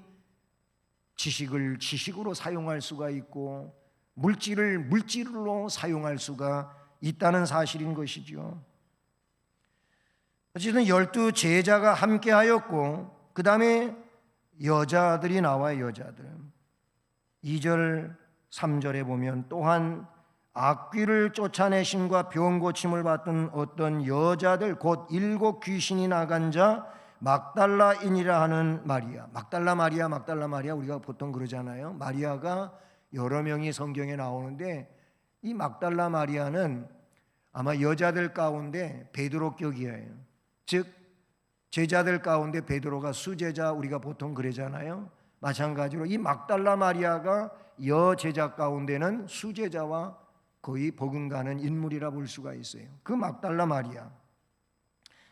지식을 지식으로 사용할 수가 있고 물질을 물질로 사용할 수가 있다는 사실인 것이죠. 어쨌든 12 제자가 함께하였고, 그 다음에 여자들이 나와요. 여자들 2절 3절에 보면 또한 악귀를 쫓아내심과 병 고침을 받던 어떤 여자들 곧 7 귀신이 나간 자 막달라인이라 하는 마리아. 막달라 마리아 우리가 보통 그러잖아요. 마리아가 여러 명이 성경에 나오는데 이 막달라 마리아는 아마 여자들 가운데 베드로격이에요. 즉 제자들 가운데 베드로가 수제자, 우리가 보통 그러잖아요. 마찬가지로 이 막달라 마리아가 여제자 가운데는 수제자와 거의 버금가는 인물이라 볼 수가 있어요. 그 막달라 마리아.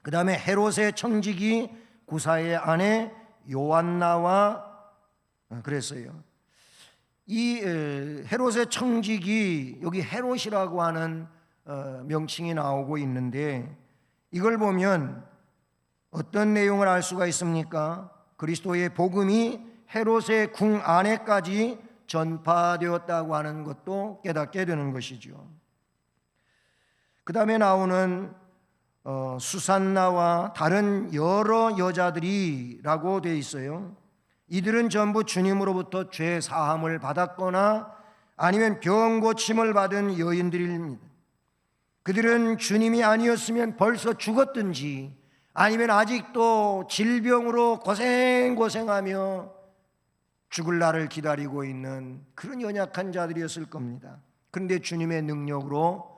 그 다음에 헤롯의 청지기 구사의 아내 요한나와 그랬어요. 이 헤롯의 청지기, 여기 헤롯이라고 하는 명칭이 나오고 있는데, 이걸 보면 어떤 내용을 알 수가 있습니까? 그리스도의 복음이 헤롯의 궁 안에까지 전파되었다고 하는 것도 깨닫게 되는 것이죠. 그 다음에 나오는 수산나와 다른 여러 여자들이라고 되어 있어요. 이들은 전부 주님으로부터 죄 사함을 받았거나 아니면 병 고침을 받은 여인들입니다. 그들은 주님이 아니었으면 벌써 죽었든지 아니면 아직도 질병으로 고생하며 죽을 날을 기다리고 있는 그런 연약한 자들이었을 겁니다. 그런데 주님의 능력으로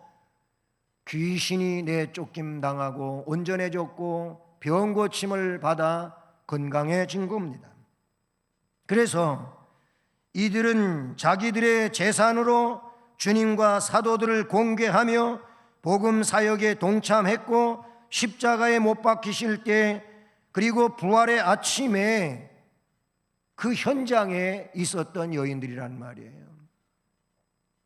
귀신이 내쫓김 당하고 온전해졌고 병 고침을 받아 건강해진 겁니다. 그래서 이들은 자기들의 재산으로 주님과 사도들을 공개하며 복음 사역에 동참했고 십자가에 못 박히실 때 그리고 부활의 아침에 그 현장에 있었던 여인들이란 말이에요.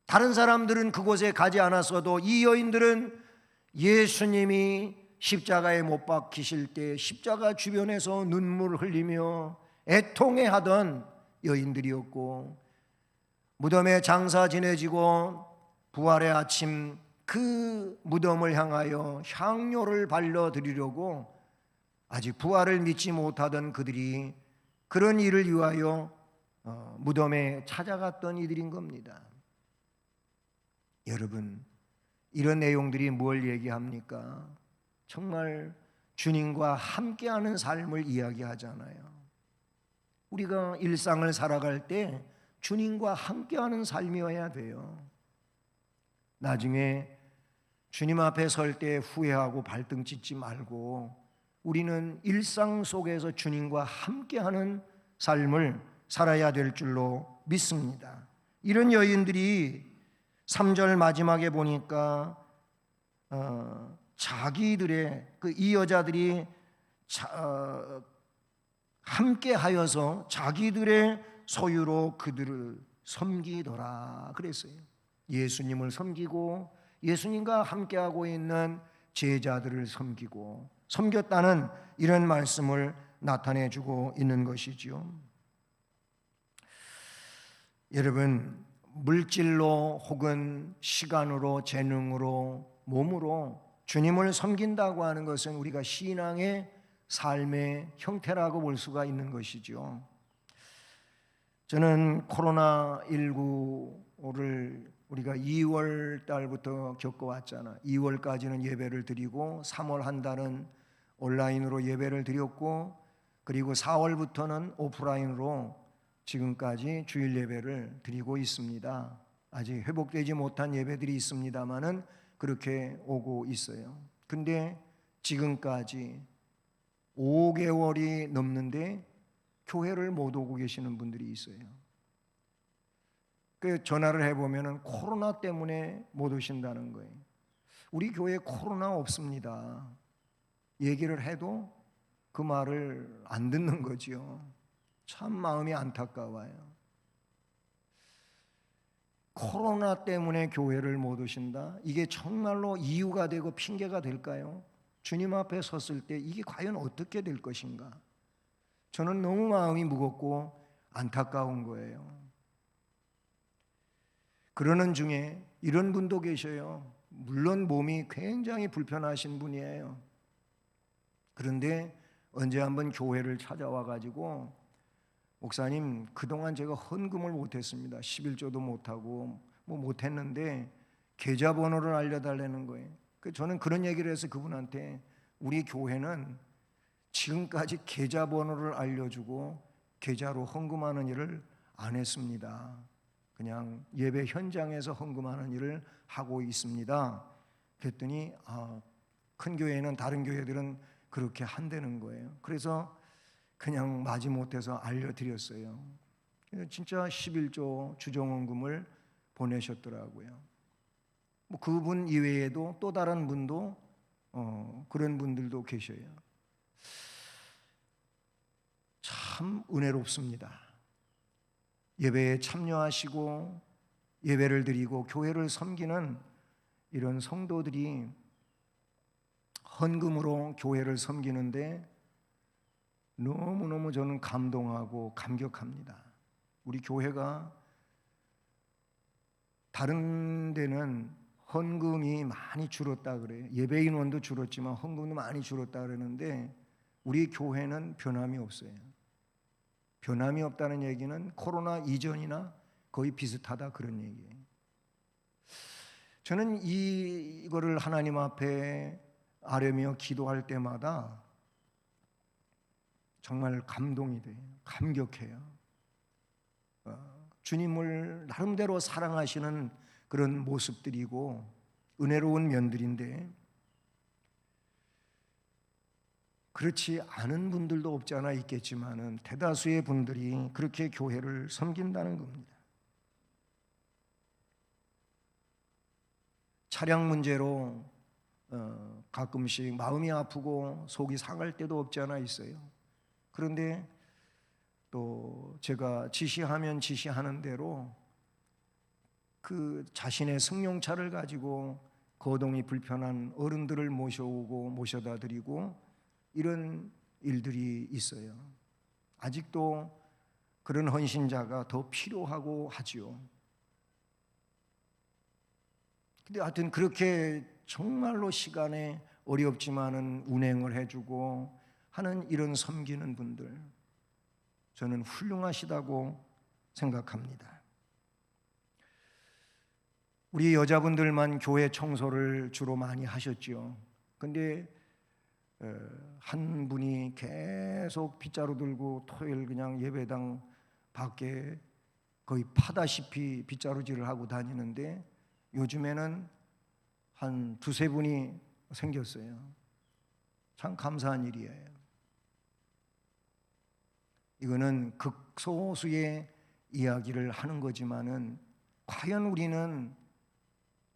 다른 사람들은 그곳에 가지 않았어도 이 여인들은 예수님이 십자가에 못 박히실 때 십자가 주변에서 눈물을 흘리며 애통해하던 여인들이었고, 무덤에 장사 지내지고 부활의 아침 그 무덤을 향하여 향료를 발라드리려고 아직 부활을 믿지 못하던 그들이 그런 일을 위하여 무덤에 찾아갔던 이들인 겁니다. 여러분, 이런 내용들이 뭘 얘기합니까? 정말 주님과 함께하는 삶을 이야기하잖아요. 우리가 일상을 살아갈 때 주님과 함께하는 삶이어야 돼요. 나중에 주님 앞에 설 때 후회하고 발등 찢지 말고 우리는 일상 속에서 주님과 함께하는 삶을 살아야 될 줄로 믿습니다. 이런 여인들이 3절 마지막에 보니까 자기들의 이 여자들이 함께하여서 자기들의 소유로 그들을 섬기더라 그랬어요. 예수님을 섬기고 예수님과 함께하고 있는 제자들을 섬겼다는 이런 말씀을 나타내주고 있는 것이지요. 여러분, 물질로 혹은 시간으로, 재능으로, 몸으로 주님을 섬긴다고 하는 것은 우리가 신앙의 삶의 형태라고 볼 수가 있는 것이죠. 저는 코로나19를 우리가 2월 달부터 겪어왔잖아. 2월까지는 예배를 드리고 3월 한 달은 온라인으로 예배를 드렸고 그리고 4월부터는 오프라인으로 지금까지 주일 예배를 드리고 있습니다. 아직 회복되지 못한 예배들이 있습니다만은 그렇게 오고 있어요. 근데 지금까지 5개월이 넘는데 교회를 못 오고 계시는 분들이 있어요. 그 전화를 해보면 코로나 때문에 못 오신다는 거예요. 우리 교회에 코로나 없습니다. 얘기를 해도 그 말을 안 듣는 거죠. 참 마음이 안타까워요. 코로나 때문에 교회를 못 오신다? 이게 정말로 이유가 되고 핑계가 될까요? 주님 앞에 섰을 때 이게 과연 어떻게 될 것인가? 저는 너무 마음이 무겁고 안타까운 거예요. 그러는 중에 이런 분도 계셔요. 물론 몸이 굉장히 불편하신 분이에요. 그런데 언제 한번 교회를 찾아와 가지고 목사님, 그동안 제가 헌금을 못했습니다. 11조도 못하고 못했는데 계좌번호를 알려달라는 거예요. 저는 그런 얘기를 해서 그분한테 우리 교회는 지금까지 계좌번호를 알려주고 계좌로 헌금하는 일을 안 했습니다. 그냥 예배 현장에서 헌금하는 일을 하고 있습니다. 그랬더니 큰 교회는 다른 교회들은 그렇게 한다는 거예요. 그래서 그냥 마지못해서 알려드렸어요. 진짜 11조 주정헌금을 보내셨더라고요. 그분 이외에도 또 다른 분도 그런 분들도 계셔요. 참 은혜롭습니다. 예배에 참여하시고 예배를 드리고 교회를 섬기는 이런 성도들이 헌금으로 교회를 섬기는데 너무너무 저는 감동하고 감격합니다. 우리 교회가 다른 데는 헌금이 많이 줄었다 그래요. 예배 인원도 줄었지만 헌금도 많이 줄었다 그러는데 우리 교회는 변함이 없어요. 변함이 없다는 얘기는 코로나 이전이나 거의 비슷하다 그런 얘기예요. 저는 이거를 하나님 앞에 아뢰며 기도할 때마다 정말 감동이 돼요. 감격해요. 주님을 나름대로 사랑하시는 그런 모습들이고 은혜로운 면들인데 그렇지 않은 분들도 없지 않아 있겠지만은 대다수의 분들이 그렇게 교회를 섬긴다는 겁니다. 차량 문제로 가끔씩 마음이 아프고 속이 상할 때도 없지 않아 있어요. 그런데 또 제가 지시하면 지시하는 대로 그 자신의 승용차를 가지고 거동이 불편한 어른들을 모셔오고 모셔다 드리고 이런 일들이 있어요. 아직도 그런 헌신자가 더 필요하고 하지요. 근데 하여튼 그렇게 정말로 시간에 어렵지만은 운행을 해주고 하는 이런 섬기는 분들 저는 훌륭하시다고 생각합니다. 우리 여자분들만 교회 청소를 주로 많이 하셨죠. 근데 한 분이 계속 빗자루 들고 토요일 그냥 예배당 밖에 거의 파다시피 빗자루질을 하고 다니는데 요즘에는 한 두세 분이 생겼어요. 참 감사한 일이에요. 이거는 극소수의 이야기를 하는 거지만은 과연 우리는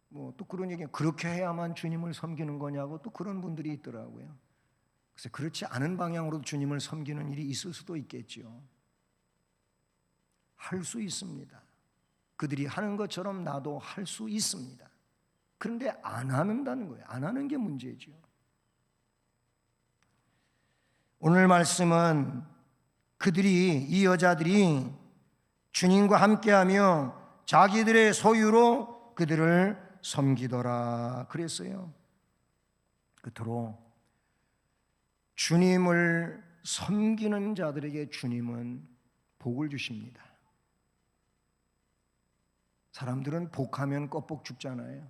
뭐 또 그런 얘기 그렇게 해야만 주님을 섬기는 거냐고 또 그런 분들이 있더라고요. 그래서 그렇지 않은 방향으로 주님을 섬기는 일이 있을 수도 있겠죠. 할 수 있습니다. 그들이 하는 것처럼 나도 할 수 있습니다. 그런데 안 한다는 거예요. 안 하는 게 문제죠. 오늘 말씀은 이 여자들이 주님과 함께하며 자기들의 소유로 그들을 섬기더라 그랬어요. 끝으로 주님을 섬기는 자들에게 주님은 복을 주십니다. 사람들은 복하면 껍복 죽잖아요.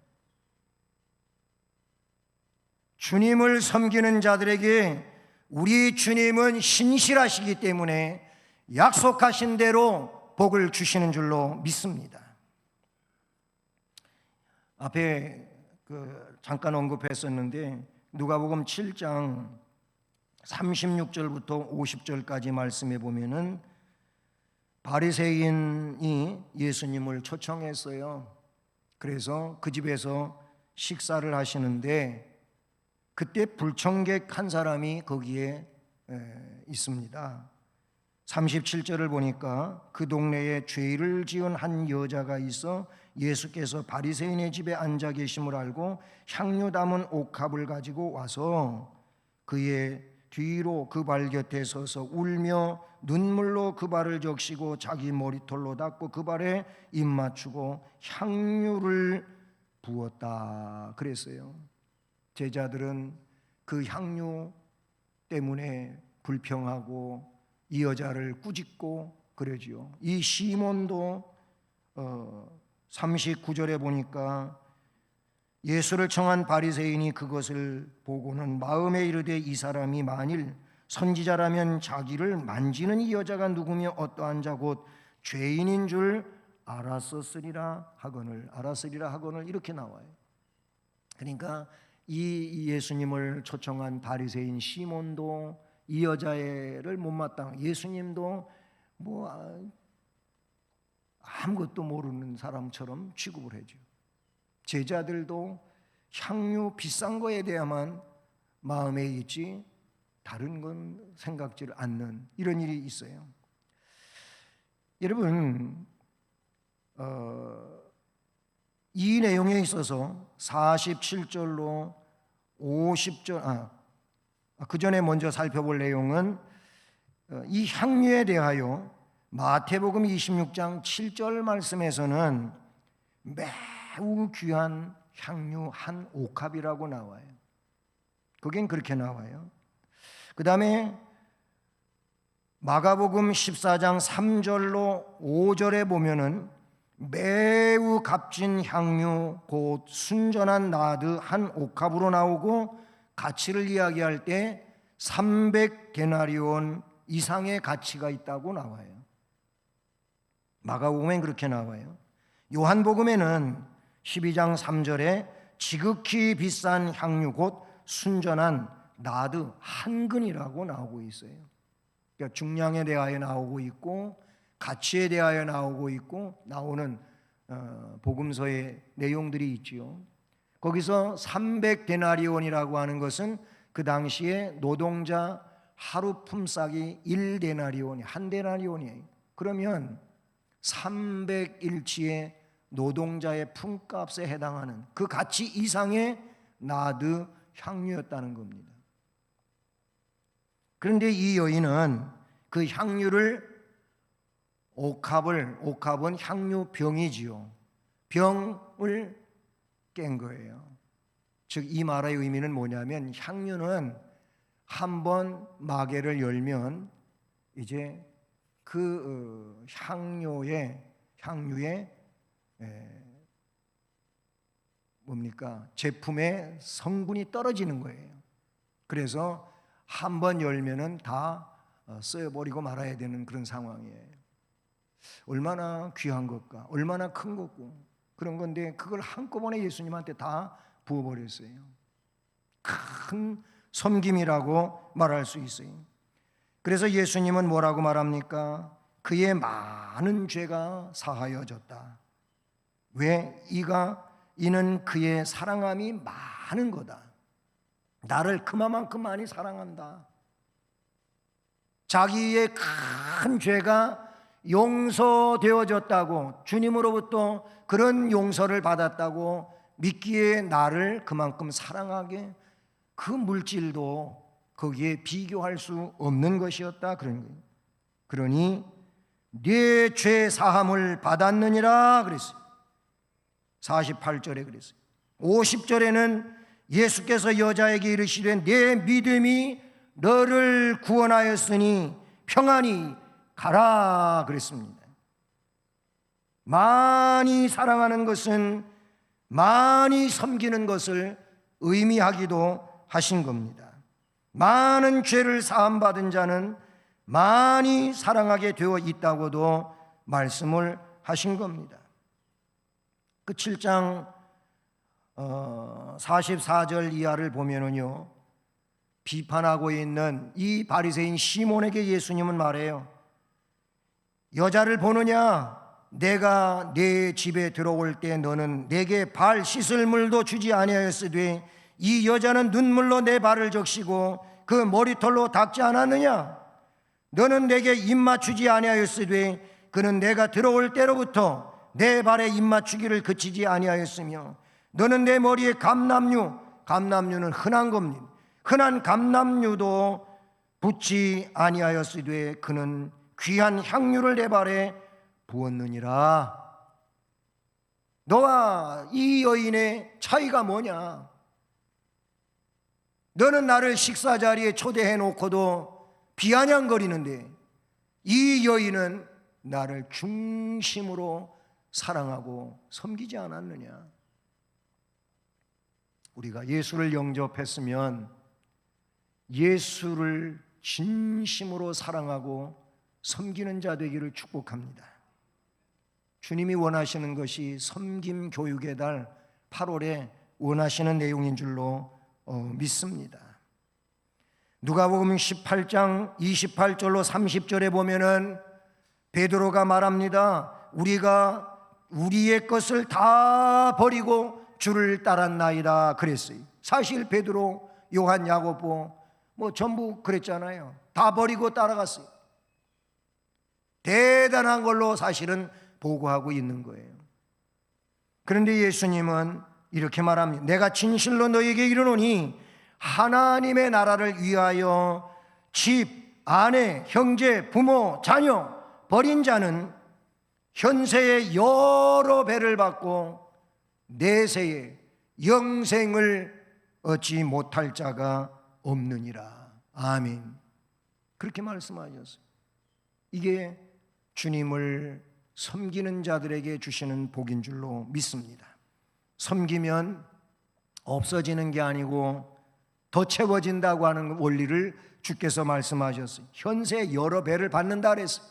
주님을 섬기는 자들에게 우리 주님은 신실하시기 때문에 약속하신 대로 복을 주시는 줄로 믿습니다. 앞에 잠깐 언급했었는데 누가복음 7장 36절부터 50절까지 말씀해 보면은 바리새인이 예수님을 초청했어요. 그래서 그 집에서 식사를 하시는데 그때 불청객 한 사람이 거기에 있습니다. 37절을 보니까 그 동네에 죄를 지은 한 여자가 있어 예수께서 바리새인의 집에 앉아 계심을 알고 향유 담은 옥합을 가지고 와서 그의 뒤로 그 발 곁에 서서 울며 눈물로 그 발을 적시고 자기 머리털로 닦고 그 발에 입 맞추고 향유를 부었다 그랬어요. 제자들은 그 향유 때문에 불평하고 이 여자를 꾸짖고 그러지요. 이 시몬도 39절에 보니까 예수를 청한 바리새인이 그것을 보고는 마음에 이르되 이 사람이 만일 선지자라면 자기를 만지는 이 여자가 누구며 어떠한 자 곧 죄인인 줄 알았으리라 하거늘 이렇게 나와요. 그러니까 이 예수님을 초청한 바리새인 시몬도 이 여자를 못마땅 예수님도 뭐 아무것도 모르는 사람처럼 취급을 해줘. 제자들도 향유 비싼 거에 대해야만 마음에 있지 다른 건 생각지를 않는 이런 일이 있어요. 여러분 이 내용에 있어서 47절로 50절 그 전에 먼저 살펴볼 내용은 이 향유에 대하여 마태복음 26장 7절 말씀에서는 매우 귀한 향유 한 옥합이라고 나와요. 거긴 그렇게 나와요. 그 다음에 마가복음 14장 3절로 5절에 보면은 매우 값진 향유 곧 순전한 나드 한 옥합으로 나오고 가치를 이야기할 때 300데나리온 이상의 가치가 있다고 나와요. 마가복음엔 그렇게 나와요. 요한복음에는 12장 3절에 지극히 비싼 향유 곧 순전한 나드 한 근이라고 나오고 있어요. 그러니까 중량에 대하여 나오고 있고 가치에 대하여 나오고 있고 나오는 복음서의 내용들이 있지요. 거기서 300데나리온이라고 하는 것은 그 당시에 노동자 하루 품삯이 1데나리온이 한 데나리온이에요. 그러면 300일치의 노동자의 품값에 해당하는 그 가치 이상의 나드 향유였다는 겁니다. 그런데 이 여인은 그 향유를 옥합은 향유병이지요. 병을 깬 거예요. 즉 이 말의 의미는 뭐냐면 향유는 한번 마개를 열면 이제 그 향유의 제품의 성분이 떨어지는 거예요. 그래서 한번 열면은 다 써버리고 말아야 되는 그런 상황이에요. 얼마나 귀한 것과 얼마나 큰 것고 그런 건데 그걸 한꺼번에 예수님한테 다 부어버렸어요. 큰 섬김이라고 말할 수 있어요. 그래서 예수님은 뭐라고 말합니까? 그의 많은 죄가 사하여졌다. 왜? 이는 그의 사랑함이 많은 거다. 나를 그만큼 많이 사랑한다. 자기의 큰 죄가 용서되어졌다고, 주님으로부터 그런 용서를 받았다고 믿기에 나를 그만큼 사랑하게, 그 물질도 거기에 비교할 수 없는 것이었다 그런 거예요. 그러니 네 죄 사함을 받았느니라 그랬어요. 48절에 그랬어요. 50절에는 예수께서 여자에게 이르시되 내 믿음이 너를 구원하였으니 평안히 가라 그랬습니다. 많이 사랑하는 것은 많이 섬기는 것을 의미하기도 하신 겁니다. 많은 죄를 사함받은 자는 많이 사랑하게 되어 있다고도 말씀을 하신 겁니다. 그 7장 44절 이하를 보면은요, 비판하고 있는 이 바리새인 시몬에게 예수님은 말해요. 여자를 보느냐? 내가 네 집에 들어올 때 너는 내게 발 씻을 물도 주지 아니하였으되 이 여자는 눈물로 내 발을 적시고 그 머리털로 닦지 않았느냐? 너는 내게 입 맞추지 아니하였으되 그는 내가 들어올 때로부터 내 발에 입 맞추기를 그치지 아니하였으며 너는 내 머리에 감람류는 흔한 겁니다. 흔한 감람류도 붙지 아니하였으되 그는 귀한 향유를 내 발에 부었느니라. 너와 이 여인의 차이가 뭐냐? 너는 나를 식사 자리에 초대해 놓고도 비아냥거리는데 이 여인은 나를 중심으로 사랑하고 섬기지 않았느냐? 우리가 예수를 영접했으면 예수를 진심으로 사랑하고 섬기는 자 되기를 축복합니다. 주님이 원하시는 것이 섬김 교육의 달 8월에 원하시는 내용인 줄로 믿습니다. 누가복음 18장 28절로 30절에 보면은 베드로가 말합니다. 우리가 우리의 것을 다 버리고 주를 따랐나이다 그랬어요. 사실 베드로, 요한, 야고보 전부 그랬잖아요. 다 버리고 따라갔어요. 대단한 걸로 사실은 보고하고 있는 거예요. 그런데 예수님은 이렇게 말합니다. 내가 진실로 너에게 이르노니 하나님의 나라를 위하여 집, 아내, 형제, 부모, 자녀 버린 자는 현세의 여러 배를 받고 내세의 영생을 얻지 못할 자가 없느니라. 아멘. 그렇게 말씀하셨어요. 이게 주님을 섬기는 자들에게 주시는 복인 줄로 믿습니다. 섬기면 없어지는 게 아니고 더 채워진다고 하는 원리를 주께서 말씀하셨어요. 현세 여러 배를 받는다 그랬어요.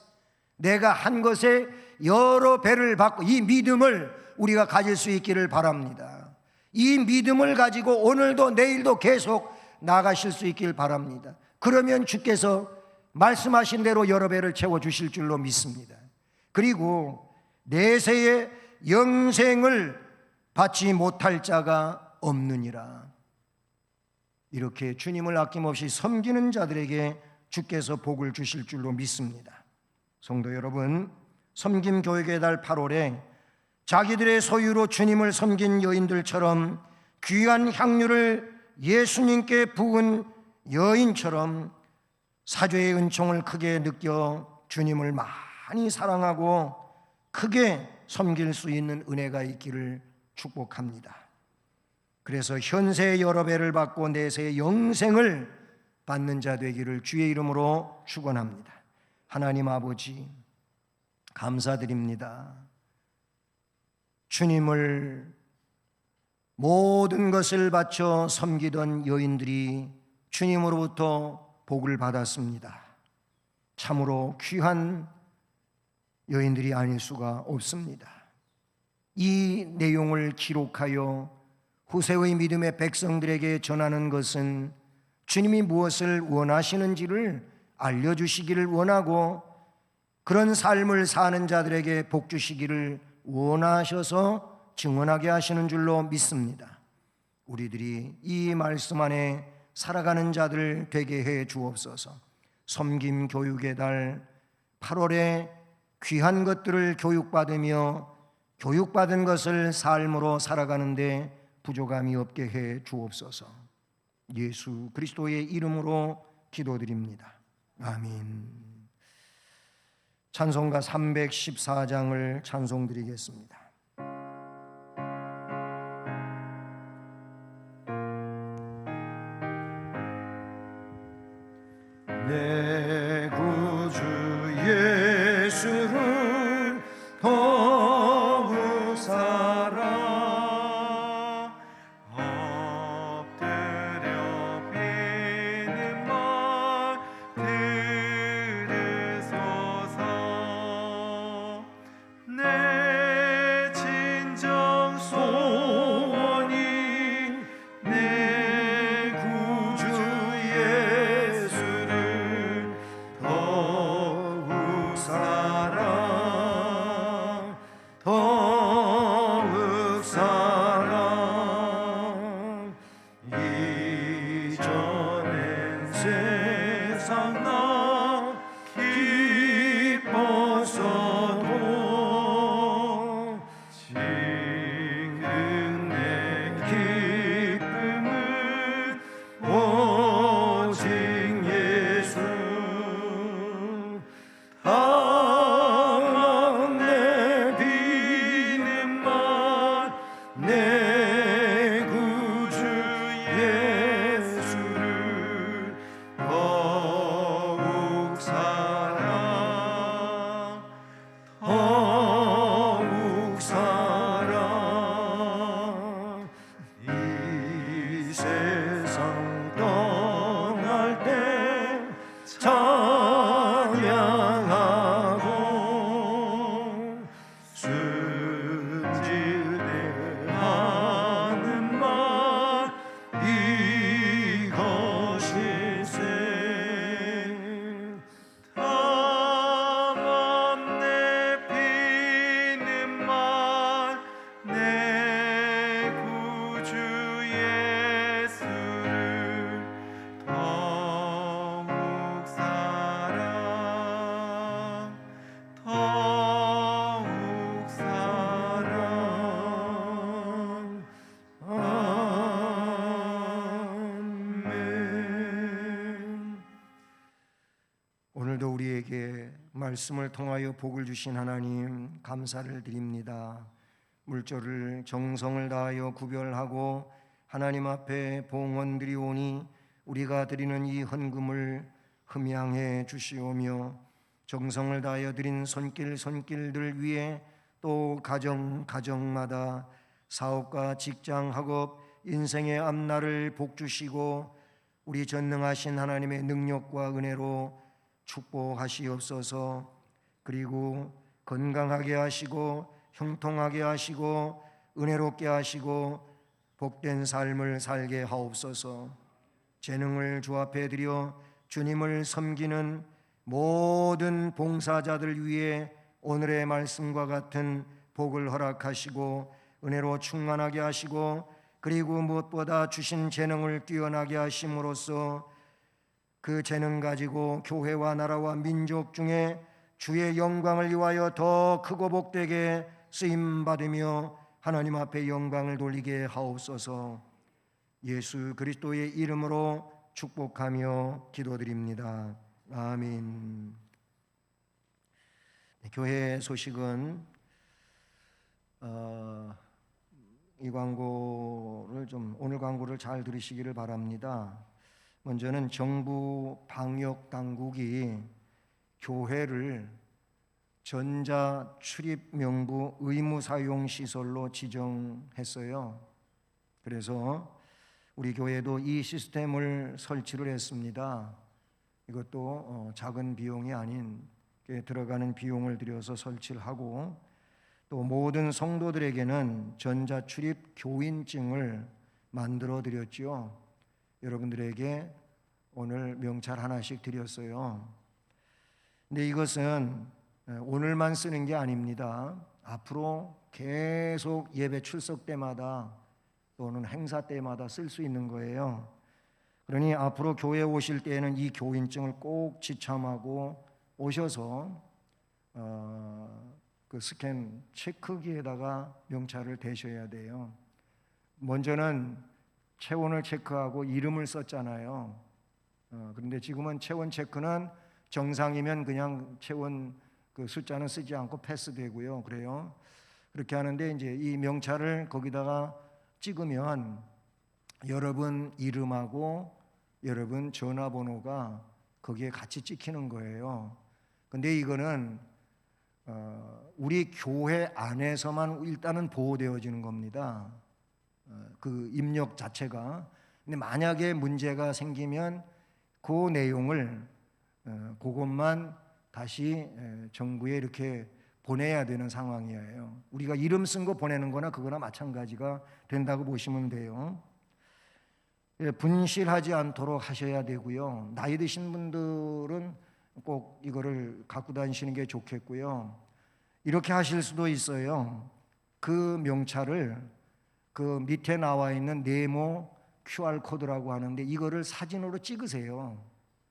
내가 한 것에 여러 배를 받고, 이 믿음을 우리가 가질 수 있기를 바랍니다. 이 믿음을 가지고 오늘도 내일도 계속 나가실 수 있길 바랍니다. 그러면 주께서 말씀하신 대로 여러 배를 채워주실 줄로 믿습니다. 그리고 내세의 영생을 받지 못할 자가 없느니라. 이렇게 주님을 아낌없이 섬기는 자들에게 주께서 복을 주실 줄로 믿습니다. 성도 여러분, 섬김 교육의 달 8월에 자기들의 소유로 주님을 섬긴 여인들처럼 귀한 향유를 예수님께 부은 여인처럼 사죄의 은총을 크게 느껴 주님을 많이 사랑하고 크게 섬길 수 있는 은혜가 있기를 축복합니다. 그래서 현세의 여러 배를 받고 내세의 영생을 받는 자 되기를 주의 이름으로 축원합니다. 하나님 아버지, 감사드립니다. 주님을 모든 것을 바쳐 섬기던 여인들이 주님으로부터 복을 받았습니다. 참으로 귀한 여인들이 아닐 수가 없습니다. 이 내용을 기록하여 후세의 믿음의 백성들에게 전하는 것은 주님이 무엇을 원하시는지를 알려주시기를 원하고 그런 삶을 사는 자들에게 복 주시기를 원하셔서 증언하게 하시는 줄로 믿습니다. 우리들이 이 말씀 안에 살아가는 자들 되게 해 주옵소서. 섬김 교육의 달 8월에 귀한 것들을 교육받으며 교육받은 것을 삶으로 살아가는데 부족함이 없게 해 주옵소서. 예수 그리스도의 이름으로 기도드립니다. 아멘. 찬송가 314장을 찬송드리겠습니다. 내 구주 예수를 더욱 사랑 엎드려 비는 말 들으소서. 내 진정 소원인 내 구주 예수를 더욱 사랑 더욱 사랑. 이전엔 세상 나 기뻤어도 지금 내 기쁨은 오직 예수. 다만 내 비는 말 내 구주 예수를 더욱 사랑 더욱 사랑. 이 세상 떠날 때 찬양하고 순진해 하는 말 이것일세. 다만 내 비는 말 내 구주 예수를 말씀을 통하여 복을 주신 하나님 감사를 드립니다. 물조를 정성을 다하여 구별하고 하나님 앞에 봉헌드리오니 우리가 드리는 이 헌금을 흠양해 주시오며 정성을 다하여 드린 손길들 위에 또 가정마다 사업과 직장, 학업, 인생의 앞날을 복주시고 우리 전능하신 하나님의 능력과 은혜로 축복하시옵소서. 그리고 건강하게 하시고 형통하게 하시고 은혜롭게 하시고 복된 삶을 살게 하옵소서. 재능을 주 앞에 드려 주님을 섬기는 모든 봉사자들 위해 오늘의 말씀과 같은 복을 허락하시고 은혜로 충만하게 하시고 그리고 무엇보다 주신 재능을 뛰어나게 하심으로써 그 재능 가지고 교회와 나라와 민족 중에 주의 영광을 위하여 더 크고 복되게 쓰임받으며 하나님 앞에 영광을 돌리게 하옵소서. 예수 그리스도의 이름으로 축복하며 기도드립니다. 아멘. 교회 소식은 이 광고를 오늘 광고를 잘 들으시기를 바랍니다. 먼저는 정부 방역 당국이 교회를 전자 출입 명부 의무 사용 시설로 지정했어요. 그래서 우리 교회도 이 시스템을 설치를 했습니다. 이것도 작은 비용이 아닌 들어가는 비용을 들여서 설치를 하고 또 모든 성도들에게는 전자 출입 교인증을 만들어 드렸죠. 여러분들에게 오늘 명찰 하나씩 드렸어요. 근데 이것은 오늘만 쓰는 게 아닙니다. 앞으로 계속 예배 출석 때마다 또는 행사 때마다 쓸 수 있는 거예요. 그러니 앞으로 교회에 오실 때에는 이 교인증을 꼭 지참하고 오셔서 그 스캔 체크기에다가 명찰을 대셔야 돼요. 먼저는 체온을 체크하고 이름을 썼잖아요. 그런데 지금은 체온 체크는 정상이면 그냥 체온 그 숫자는 쓰지 않고 패스되고요. 그래요. 그렇게 하는데 이제 이 명찰을 거기다가 찍으면 여러분 이름하고 여러분 전화번호가 거기에 같이 찍히는 거예요. 근데 이거는 우리 교회 안에서만 일단은 보호되어지는 겁니다. 그 입력 자체가. 근데 만약에 문제가 생기면 그 내용을 그것만 다시 정부에 이렇게 보내야 되는 상황이에요. 우리가 이름 쓴 거 보내는 거나 그거나 마찬가지가 된다고 보시면 돼요. 분실하지 않도록 하셔야 되고요. 나이 드신 분들은 꼭 이거를 갖고 다니시는 게 좋겠고요. 이렇게 하실 수도 있어요. 그 명찰을 그 밑에 나와 있는 네모 QR코드라고 하는데 이거를 사진으로 찍으세요.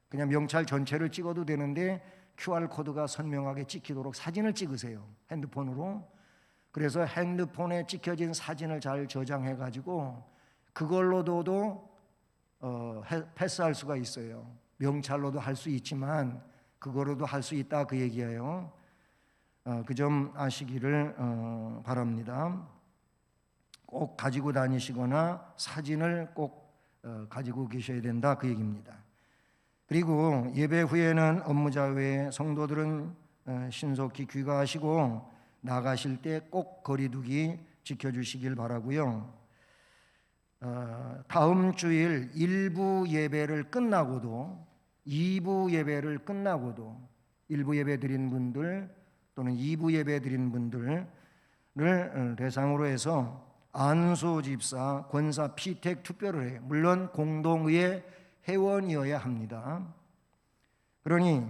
그냥 명찰 전체를 찍어도 되는데 QR코드가 선명하게 찍히도록 사진을 찍으세요. 핸드폰으로. 그래서 핸드폰에 찍혀진 사진을 잘 저장해 가지고 그걸로도 패스할 수가 있어요. 명찰로도 할 수 있지만 그거로도 할 수 있다 그 얘기예요. 그 점 아시기를 바랍니다. 꼭 가지고 다니시거나 사진을 꼭 가지고 계셔야 된다 그 얘기입니다. 그리고 예배 후에는 업무자 외에 성도들은 신속히 귀가하시고 나가실 때 꼭 거리두기 지켜주시길 바라고요. 다음 주일 1부 예배를 끝나고도 2부 예배를 끝나고도 1부 예배 드린 분들 또는 2부 예배 드린 분들을 대상으로 해서 안수 집사, 권사, 피택 투표를 해요. 물론 공동의회 회원이어야 합니다. 그러니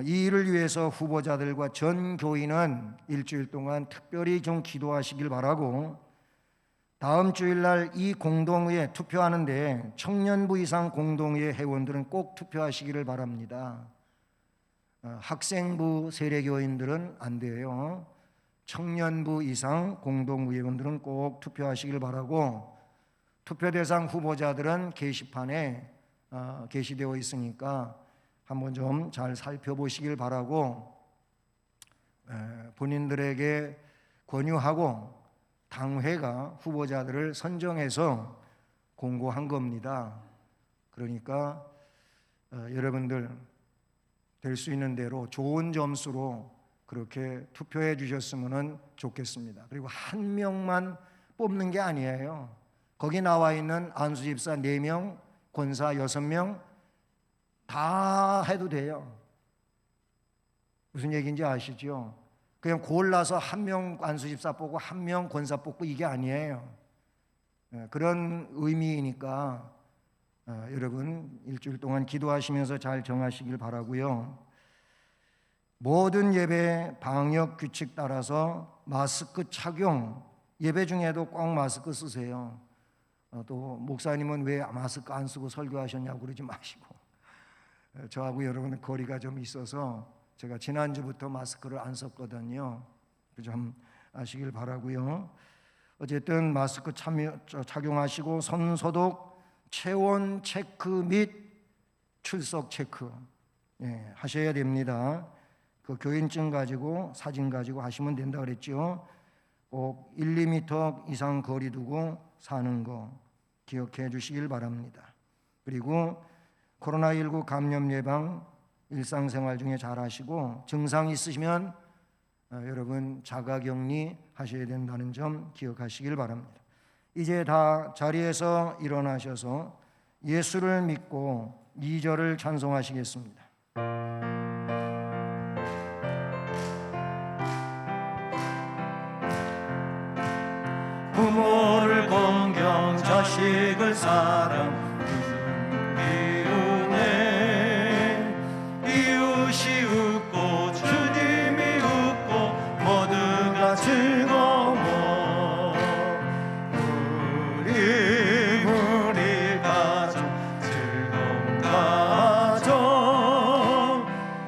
이 일을 위해서 후보자들과 전 교인은 일주일 동안 특별히 좀 기도하시길 바라고 다음 주일날 이 공동의회 투표하는데 청년부 이상 공동의회 회원들은 꼭 투표하시기를 바랍니다. 학생부 세례교인들은 안 돼요. 청년부 이상 공동의회원들은 꼭 투표하시길 바라고 투표 대상 후보자들은 게시판에 게시되어 있으니까 한번 좀 잘 살펴보시길 바라고 본인들에게 권유하고 당회가 후보자들을 선정해서 공고한 겁니다. 그러니까 여러분들 될 수 있는 대로 좋은 점수로 그렇게 투표해 주셨으면 좋겠습니다. 그리고 한 명만 뽑는 게 아니에요. 거기 나와 있는 안수 집사 4명, 권사 6명 다 해도 돼요. 무슨 얘기인지 아시죠? 그냥 골라서 한 명 안수 집사 뽑고 한 명 권사 뽑고 이게 아니에요. 그런 의미이니까 여러분 일주일 동안 기도하시면서 잘 정하시길 바라고요. 모든 예배 방역 규칙 따라서 마스크 착용, 예배 중에도 꼭 마스크 쓰세요. 또 목사님은 왜 마스크 안 쓰고 설교하셨냐고 그러지 마시고, 저하고 여러분은 거리가 좀 있어서 제가 지난주부터 마스크를 안 썼거든요. 좀 아시길 바라고요. 어쨌든 마스크 착용하시고 손 소독, 체온 체크 및 출석 체크 하셔야 됩니다. 그 교인증 가지고 사진 가지고 하시면 된다 그랬죠. 꼭 1, 2m 이상 거리 두고 사는 거 기억해 주시길 바랍니다. 그리고 코로나19 감염 예방 일상생활 중에 잘 하시고 증상 있으시면 여러분 자가격리 하셔야 된다는 점 기억하시길 바랍니다. 이제 다 자리에서 일어나셔서 예수를 믿고 2절을 찬송하시겠습니다. 부모를 공경 자식을 사랑 이웃네 이웃이 웃고 주님이 웃고 모두가 즐거워 우리 가족 즐거운 가족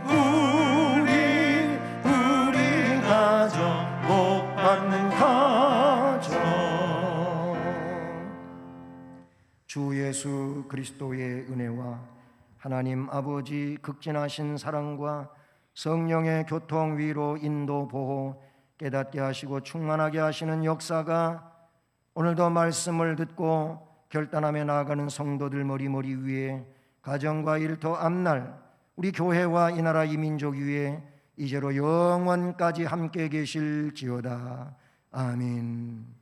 우리 가족 복 받는 가족. 주 예수 그리스도의 은혜와 하나님 아버지 극진하신 사랑과 성령의 교통, 위로, 인도, 보호, 깨닫게 하시고 충만하게 하시는 역사가 오늘도 말씀을 듣고 결단하며 나아가는 성도들 머리 위에, 가정과 일터 앞날 우리 교회와 이 나라 이 민족 위에 이제로 영원까지 함께 계실지어다. 아멘.